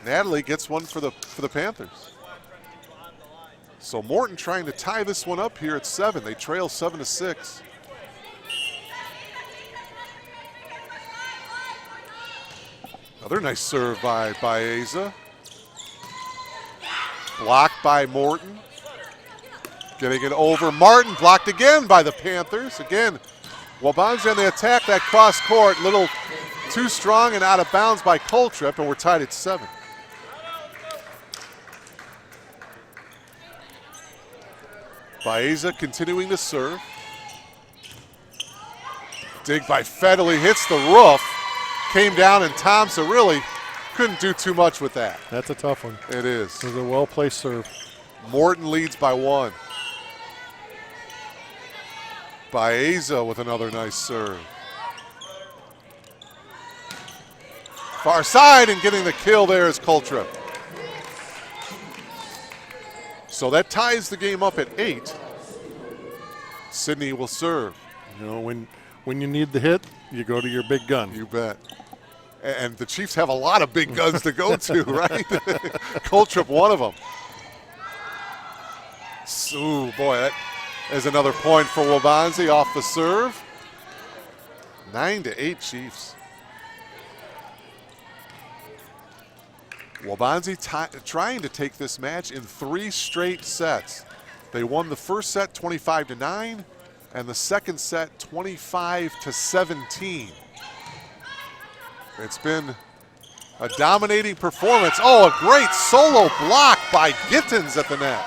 Natalie gets one for the Panthers. So Morton trying to tie this one up here at 7. They trail 7-6. Another nice serve by Baeza. Blocked by Morton. Getting it over. Martin blocked again by the Panthers. Again, Wabanzi on the attack, that cross court, little too strong and out of bounds by Coltrip, and we're tied at 7. Baeza continuing to serve. Dig by Federle, hits the roof. Came down, and Thompson really couldn't do too much with that. That's a tough one. It is. It was a well-placed serve. Morton leads by 1. Baeza with another nice serve. Far side, and getting the kill there is Coltrip. So that ties the game up at 8. Sydney will serve. You know, when you need the hit, you go to your big gun. You bet. And the Chiefs have a lot of big guns to go to, right? Coltrip, one of them. Ooh, boy, that is another point for Wabanzi off the serve. 9-8 Chiefs. Wabanzi trying to take this match in 3 straight sets. They won the first set 25-9 and the second set 25-17. It's been a dominating performance. Oh, a great solo block by Gittins at the net.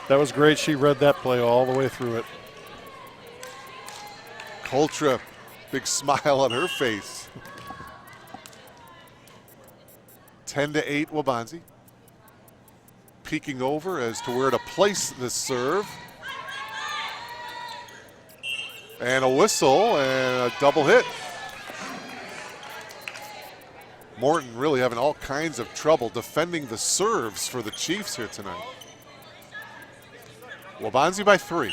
That was great. She read that play all the way through it. Coltrip, big smile on her face. 10-8 Wabanzi. Peeking over as to where to place this serve. And a whistle and a double hit. Morton really having all kinds of trouble defending the serves for the Chiefs here tonight. Wabanzi by 3.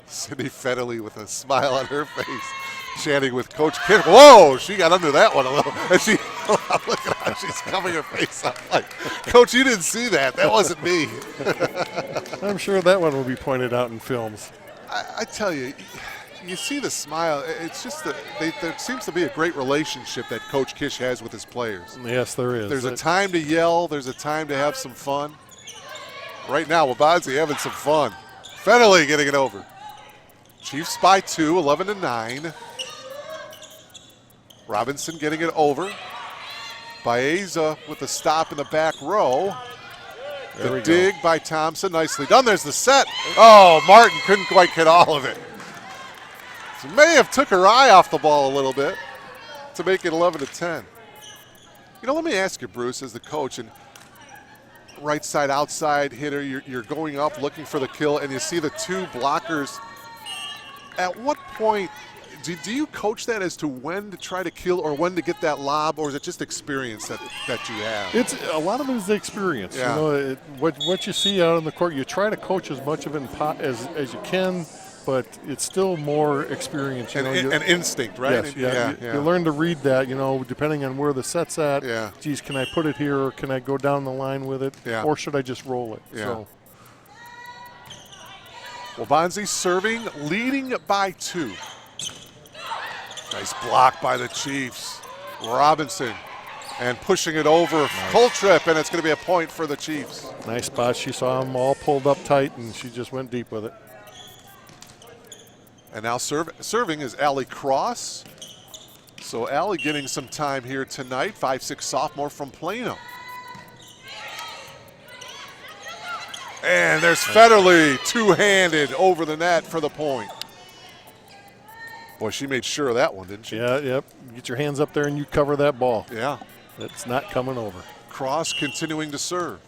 Sydney Federle with a smile on her face, chatting with Coach Kidd. Whoa, she got under that one a little. And she, look at how she's covering her face up. Like, Coach, you didn't see that. That wasn't me. I'm sure that one will be pointed out in films. I tell you, you see the smile. It's just that there seems to be a great relationship that Coach Kish has with his players. Yes, there is. There's a time to yell. There's a time to have some fun. Right now, Wabanzi having some fun. Federle getting it over. Chiefs by 2, 11-9. Robinson getting it over. Baeza with the stop in the back row. The dig by Thompson, nicely done. There's the set. Oh, Martin couldn't quite get all of it. So may have took her eye off the ball a little bit to make it 11-10. You know, let me ask you, Bruce, as the coach, and right side outside hitter, you're going up looking for the kill, and you see the 2 blockers. At what point do you coach that as to when to try to kill or when to get that lob, or is it just experience that you have? It's a lot of it is the experience. Yeah. You know, what you see out on the court, you try to coach as much of it as you can, but it's still more experience. You know, and instinct, right? Yes, you learn to read that. You know, depending on where the set's at. Yeah. Geez, can I put it here, or can I go down the line with it, or should I just roll it? Yeah. So. Wabanzi serving, leading by 2. Nice block by the Chiefs. Robinson And pushing it over Coltrip, and it's going to be a point for the Chiefs. Nice spot. She saw them all pulled up tight, and she just went deep with it. And now serving is Allie Cross. So Allie getting some time here tonight, 5'6" sophomore from Plano. And there's Federle, two-handed over the net for the point. Boy, she made sure of that one, didn't she? Yeah, yep. Get your hands up there and you cover that ball. Yeah. It's not coming over. Cross continuing to serve.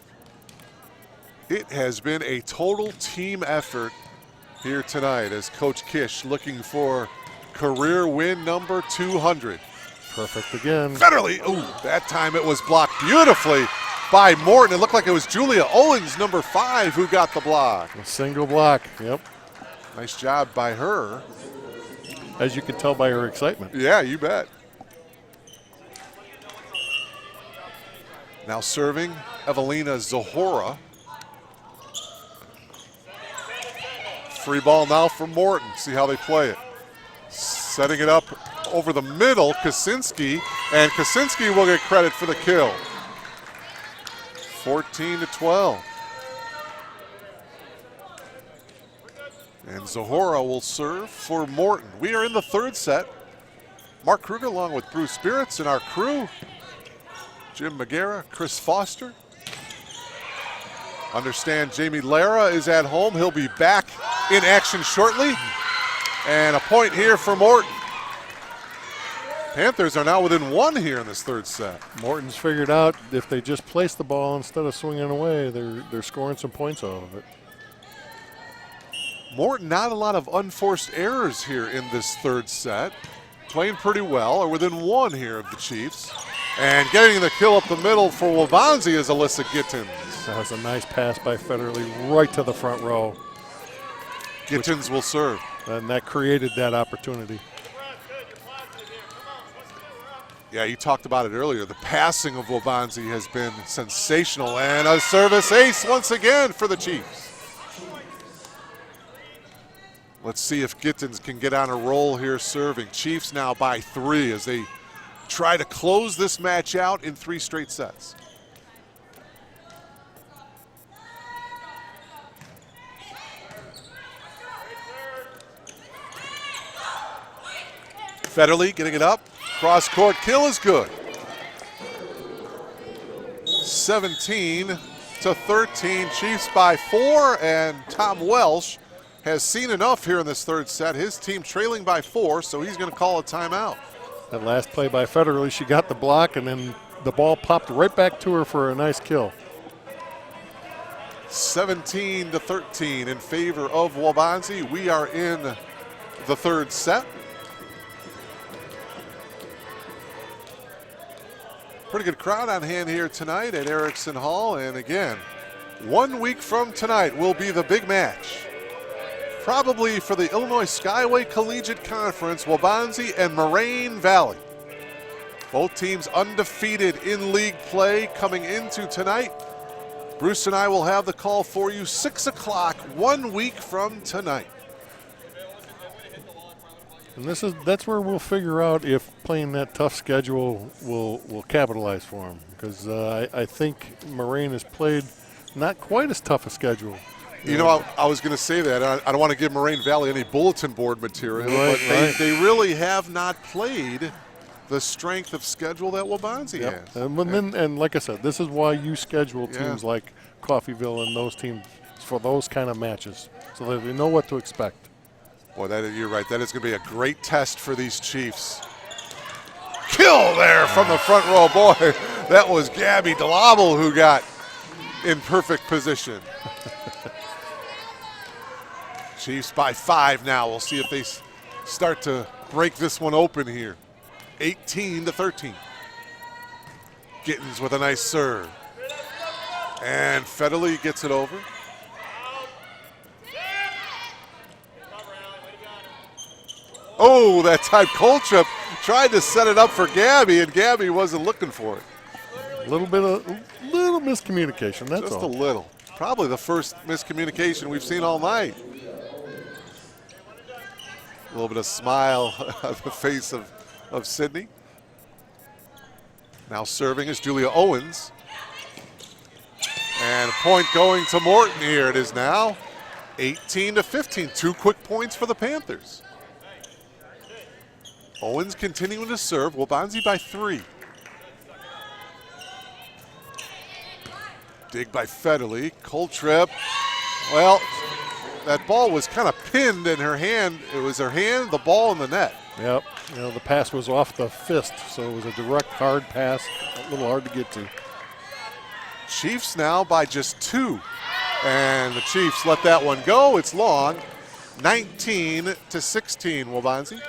It has been a total team effort here tonight as Coach Kish looking for career win number 200. Perfect again. Federle, ooh, that time it was blocked beautifully by Morton. It looked like it was Julia Owens, number 5, who got the block. A single block, yep. Nice job by her. As you can tell by her excitement. Yeah, you bet. Now serving, Evelina Zahora. Free ball now for Morton. See how they play it. Setting it up over the middle, Kaczynski, and Kaczynski will get credit for the kill. 14-12. And Zahora will serve for Morton. We are in the third set. Mark Kruger along with Bruce Spirits and our crew. Jim Magera, Chris Foster. Understand Jamie Lara is at home. He'll be back in action shortly. And a point here for Morton. Panthers are now within 1 here in this third set. Morton's figured out if they just place the ball instead of swinging away, they're scoring some points out of it. Morton, not a lot of unforced errors here in this third set. Playing pretty well, are within 1 here of the Chiefs. And getting the kill up the middle for Waubonsie is Alyssa Gittins. That was a nice pass by Federle right to the front row. Gittins will serve. And that created that opportunity. Yeah, you talked about it earlier. The passing of Waubonsie has been sensational. And a service ace once again for the Chiefs. Let's see if Gittins can get on a roll here serving. Chiefs now by 3 as they try to close this match out in 3 straight sets. Federle getting it up. Cross court kill is good. 17-13, Chiefs by 4, and Tom Welsh has seen enough here in this third set. His team trailing by 4, so he's going to call a timeout. That last play by Federle, she got the block and then the ball popped right back to her for a nice kill. 17-13 in favor of Waubonsie. We are in the third set. Pretty good crowd on hand here tonight at Erickson Hall. And again, 1 week from tonight will be the big match. Probably for the Illinois Skyway Collegiate Conference, Waubonsie and Moraine Valley. Both teams undefeated in league play coming into tonight. Bruce and I will have the call for you 6 o'clock 1 week from tonight. And that's where we'll figure out if playing that tough schedule will capitalize for them. Because I think Moraine has played not quite as tough a schedule. You know, I was going to say that. I don't want to give Moraine Valley any bulletin board material, but they really have not played the strength of schedule that Waubonsie has. And like I said, this is why you schedule teams like Coffeyville and those teams for those kind of matches, so that they know what to expect. Boy, you're right. That is going to be a great test for these Chiefs. Kill there from the front row. Boy, that was Gabby Delobel who got in perfect position. Chiefs by 5 now. We'll see if they start to break this one open here. 18-13. Gittins with a nice serve. And Federle gets it over. Oh, that time Coltrip tried to set it up for Gabby, and Gabby wasn't looking for it. A little miscommunication, that's all. Just a little. Probably the first miscommunication we've seen all night. A little bit of smile on the face of Sydney. Now serving is Julia Owens. And a point going to Morton here. It is now 18-15. 2 quick points for the Panthers. Owens continuing to serve. Waubonsie by 3. Dig by Federle. Coltrip. Well, that ball was kind of pinned in her hand. It was her hand, the ball, and the net. Yep. You know, the pass was off the fist, so it was a direct, hard pass. A little hard to get to. Chiefs now by just 2. And the Chiefs let that one go. It's long. 19-16, Waubonsie.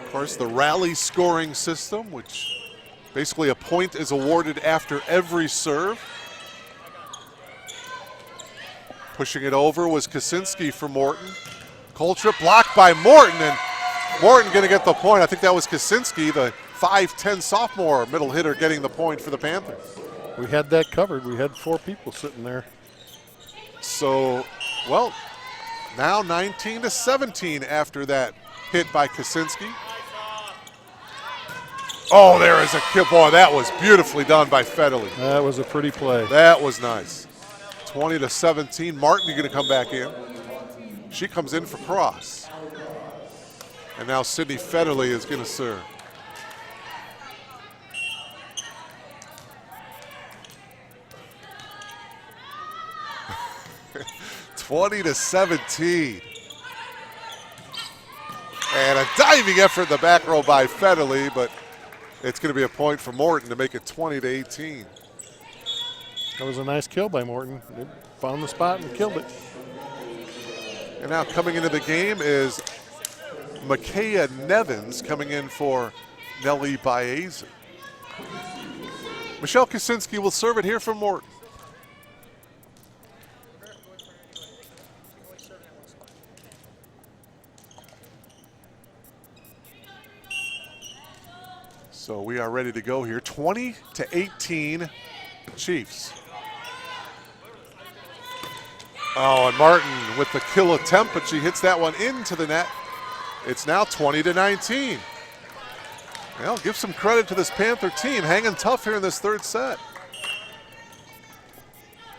Of course, the rally scoring system, which basically a point is awarded after every serve. Pushing it over was Kosinski for Morton. Coltrip blocked by Morton, and Morton going to get the point. I think that was Kosinski, the 5'10 sophomore middle hitter, getting the point for the Panthers. We had that covered. We had 4 people sitting there. So, well, now 19-17 after that hit by Kosinski. Oh, there is a kill. Boy, that was beautifully done by Federle. That was a pretty play. That was nice. 20-17. Martin going to come back in. She comes in for cross. And now Sydney Federle is going to serve. (20-17). And a diving effort in the back row by Federle, but it's going to be a point for Morton to make it 20-18. That was a nice kill by Morton. They found the spot and killed it. And now coming into the game is Micaiah Nevins coming in for Nellie Baeza. Michelle Kosinski will serve it here for Morton. So we are ready to go here. 20-18 Chiefs. Oh, and Martin with the kill attempt, but she hits that one into the net. It's now 20-19. Well, give some credit to this Panther team, hanging tough here in this third set.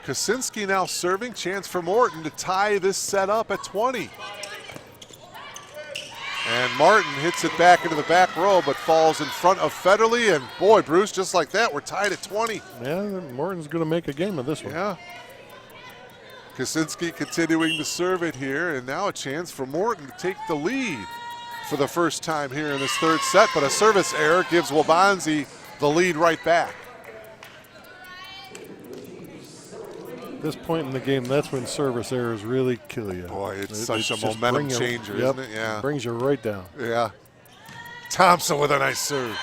Kosinski now serving, chance for Morton to tie this set up at 20. And Martin hits it back into the back row, but falls in front of Federle. And boy, Bruce, just like that, we're tied at 20. Yeah, Morton's going to make a game of this one. Yeah. Kosinski continuing to serve it here, and now a chance for Morton to take the lead for the first time here in this third set. But a service error gives Waubonsie the lead right back. At this point in the game, that's when service errors really kill you. Boy, it's such a momentum changer, isn't it? Yeah. Brings you right down. Yeah. Thompson with a nice serve.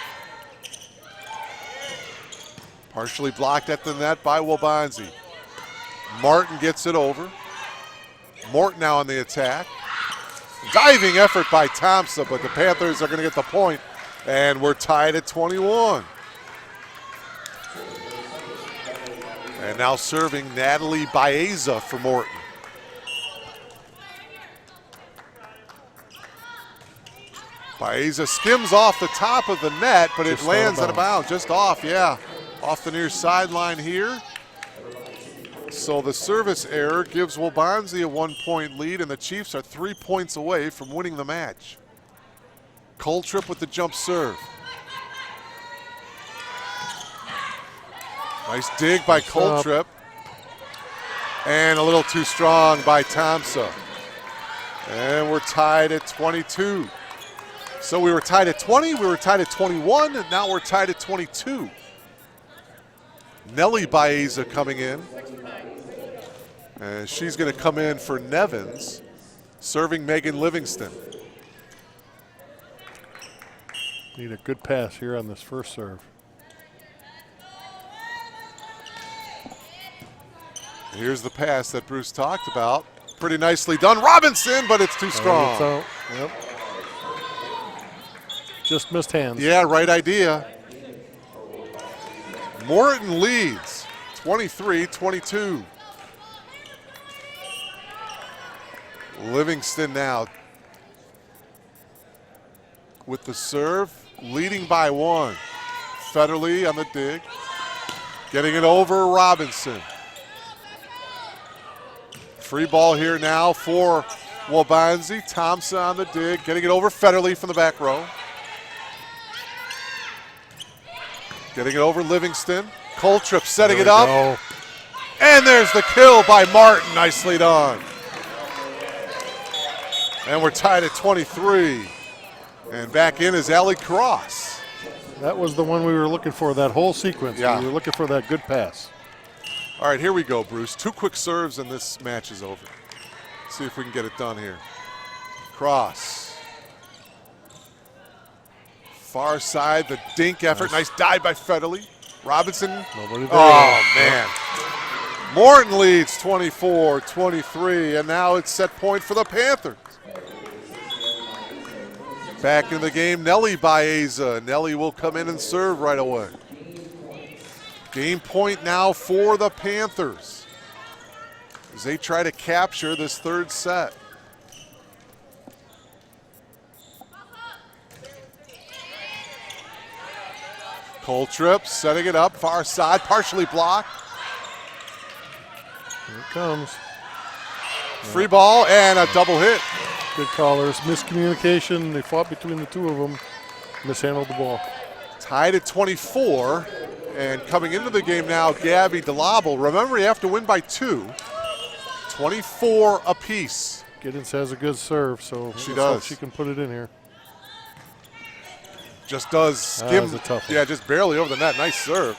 Partially blocked at the net by Waubonsie. Martin gets it over. Morton now on the attack. Diving effort by Thompson, but the Panthers are going to get the point, and we're tied at 21. And now serving Natalie Baeza for Morton. Baeza skims off the top of the net, but it lands out of bounds, just off, yeah. Off the near sideline here. So the service error gives Waubonsie a 1-point lead, and the Chiefs are 3 points away from winning the match. Coltrip with the jump serve. Nice dig by Coltrip. And a little too strong by Thompson. And we're tied at 22. So we were tied at 20, we were tied at 21, and now we're tied at 22. Nellie Baeza coming in. And she's going to come in for Nevins, serving Megan Livingston. Need a good pass here on this first serve. Here's the pass that Bruce talked about. Pretty nicely done. Robinson, but it's too strong. Yep. Just missed hands. Yeah, right idea. Morton leads 23-22. Livingston now with the serve, leading by 1. Federle on the dig. Getting it over Robinson. Free ball here now for Waubonsie. Thompson on the dig. Getting it over Federle from the back row. Getting it over Livingston. Coltrip setting it up. Go. And there's the kill by Martin. Nicely done. And we're tied at 23. And back in is Allie Cross. That was the one we were looking for, that whole sequence. Yeah. We were looking for that good pass. All right, here we go, Bruce. 2 quick serves and this match is over. See if we can get it done here. Cross. Far side, the dink effort. Nice dive by Federle. Robinson. Nobody there. Oh, man. Morton leads 24-23, and now it's set point for the Panthers. Back in the game, Nelly Baeza. Nelly will come in and serve right away. Game point now for the Panthers as they try to capture this third set. Coltrip setting it up, far side, partially blocked. Here it comes. Free ball and a double hit. Good callers. Miscommunication. They fought between the two of them. Mishandled the ball. Tied at 24. And coming into the game now, Gabby DeLabel. Remember, you have to win by 2. 24 apiece. Giddens has a good serve, so She let's does. hope she can put it in here. Just does skim. was a tough one. Yeah, just barely over the net. Nice serve.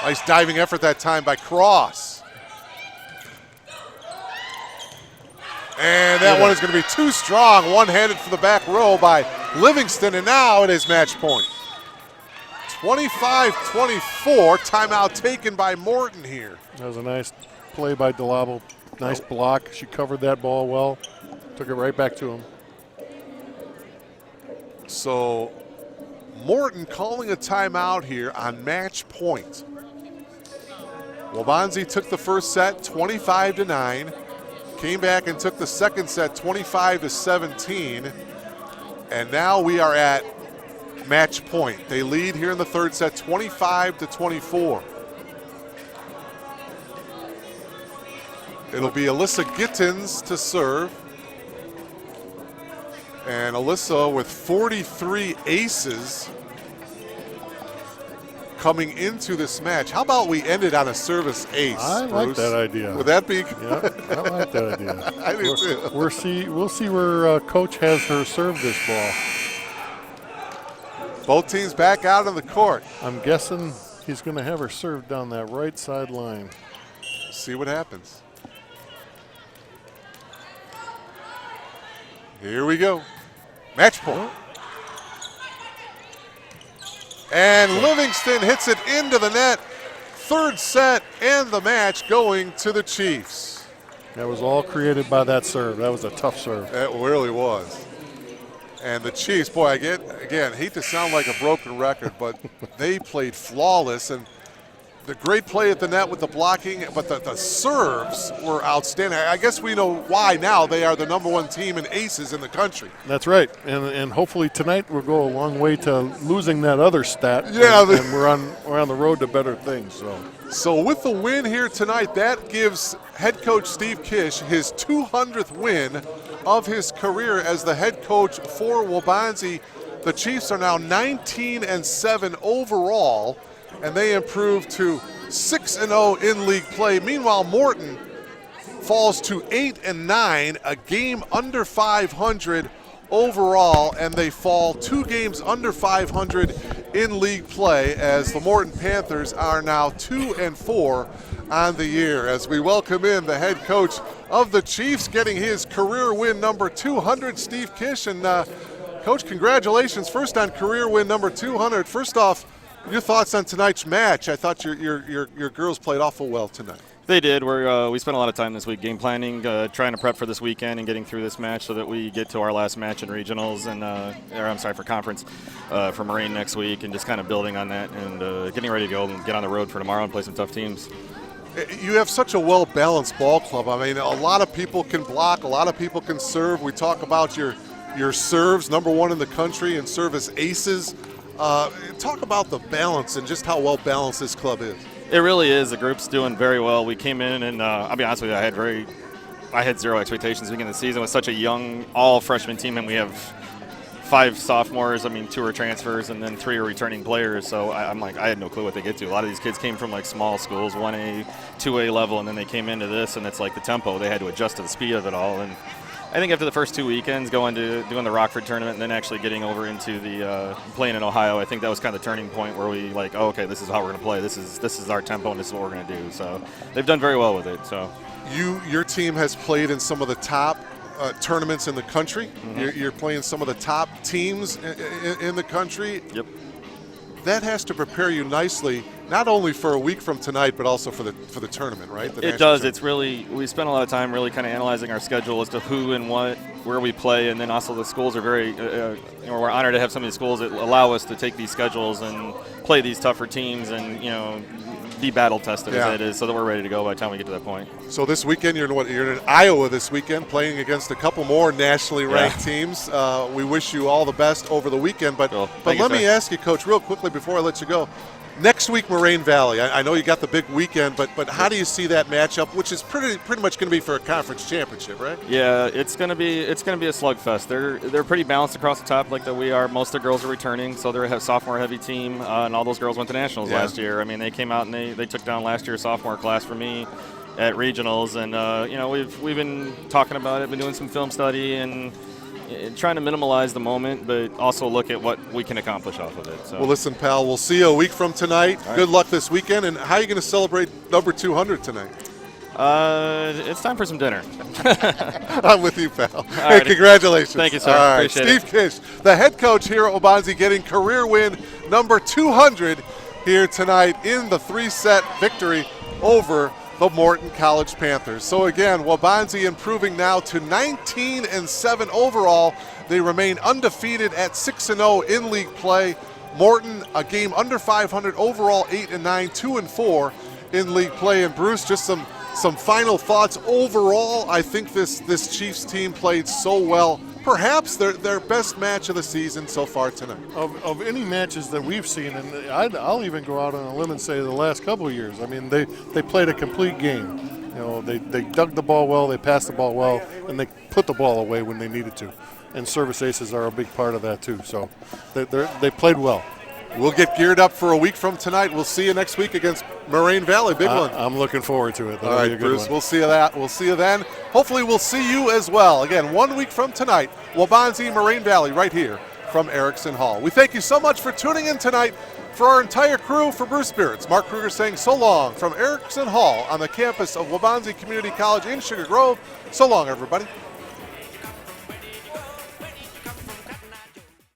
Nice diving effort that time by Cross. And that one is going to be too strong. One-handed for the back row by Livingston, and now it is match point. 25-24. Timeout taken by Morton here. That was a nice play by DeLabel. Nice block. She covered that ball well. Took it right back to him. So Morton calling a timeout here on match point. Waubonsie took the first set 25-9. Came back and took the second set 25-17. And now we are at match point. They lead here in the third set 25-24. It'll be Alyssa Gittins to serve. And Alyssa with 43 aces coming into this match. How about we end it on a service ace, I like Bruce? that idea. Would that be? Yeah, I like that idea. I do too. We'll see where Coach has her serve this ball. Both teams back out on the court. I'm guessing he's going to have her serve down that right side line. See what happens. Here we go. Match point. And Livingston hits it into the net. Third set and the match going to the Chiefs. That was all created by that serve. That was a tough serve. It really was. And the Chiefs, boy, again, hate to sound like a broken record, but they played flawless. And the great play at the net with the blocking, but the serves were outstanding. I guess we know why now. They are the #1 team in aces in the country. That's right. And hopefully tonight we'll go a long way to losing that other stat. Yeah, and we're on the road to better things. So with the win here tonight, that gives head coach Steve Kish his 200th win of his career as the head coach for Waubonsie. The Chiefs are now 19-7 overall, and they improve to 6-0 in league play. Meanwhile, Morton falls to 8-9, a game under 500 overall, and they fall 2 games under 500 in league play as the Morton Panthers are now 2-4 on the year. As we welcome in the head coach of the Chiefs, getting his career win number 200, Steve Kish. And Coach, congratulations first on career win number 200. First off, your thoughts on tonight's match? I thought your girls played awful well tonight. They did. We spent a lot of time this week game planning, trying to prep for this weekend and getting through this match so that we get to our last match in regionals for conference for Moraine next week, and just kind of building on that and getting ready to go and get on the road for tomorrow and play some tough teams. You have such a well-balanced ball club. I mean, a lot of people can block, a lot of people can serve. We talk about your serves, #1 in the country, and service aces. Talk about the balance and just how well balanced this club is. It really is. The group's doing very well. We came in and I'll be honest with you, I had zero expectations beginning of the season with such a young all freshman team, and we have 5 sophomores. 2 are transfers, and then 3 are returning players. So I'm like, I had no clue what they get to. A lot of these kids came from like small schools, 1A, 2A level, and then they came into this, and it's like the tempo. They had to adjust to the speed of it all. And I think after the first 2 weekends, going to doing the Rockford tournament, and then actually getting over into the playing in Ohio, I think that was kind of the turning point where we like, oh, okay, this is how we're going to play. This is our tempo, and this is what we're going to do. So they've done very well with it. So your team has played in some of the top tournaments in the country. Mm-hmm. You're playing some of the top teams in the country. Yep. That has to prepare you nicely, not only for a week from tonight, but also for the tournament, right? It does. It's really, we spent a lot of time really kind of analyzing our schedule as to who and what, where we play, and then also the schools are very, we're honored to have some of these schools that allow us to take these schedules and play these tougher teams and, be battle tested as it is, so that we're ready to go by the time we get to that point. So this weekend, you're in Iowa this weekend, playing against a couple more nationally ranked teams. We wish you all the best over the weekend. But Cool. but let me ask you, Coach, real quickly before I let you go. Next week, Moraine Valley. I know you got the big weekend, but how do you see that matchup, which is pretty much going to be for a conference championship, right? Yeah, it's going to be a slugfest. They're pretty balanced across the top, like that we are. Most of the girls are returning, so they're a sophomore heavy team, and all those girls went to nationals last year. They came out and they took down last year's sophomore class for me at regionals, and we've been talking about it, been doing some film study and trying to minimize the moment, but also look at what we can accomplish off of it. So. Well, listen, pal, we'll see you a week from tonight. All right. Good luck this weekend. And how are you going to celebrate number 200 tonight? It's time for some dinner. I'm with you, pal. Hey, right. congratulations. Thank you, sir. All right. Appreciate it. Steve Kish, the head coach here at Waubonsie, getting career win number 200 here tonight in the 3-set victory over the Morton College Panthers. So again, Waubonsie improving now to 19-7 overall. They remain undefeated at 6-0 in league play. Morton, a game under 500 overall, 8-9, 2-4 in league play. And Bruce, just some final thoughts. Overall, I think this Chiefs team played so well. Perhaps their best match of the season so far tonight. Of any matches that we've seen, and I'll even go out on a limb and say the last couple of years. They played a complete game. They dug the ball well, they passed the ball well, and they put the ball away when they needed to. And service aces are a big part of that too. So they played well. We'll get geared up for a week from tonight. We'll see you next week against Moraine Valley. Big one. I'm looking forward to it. All right, Bruce, we'll see you we'll see you then. Hopefully we'll see you as well. Again, 1 week from tonight, Waubonsie, Moraine Valley, right here from Erickson Hall. We thank you so much for tuning in tonight. For our entire crew, for Bruce Spirits, Mark Kruger saying so long from Erickson Hall on the campus of Waubonsie Community College in Sugar Grove. So long, everybody.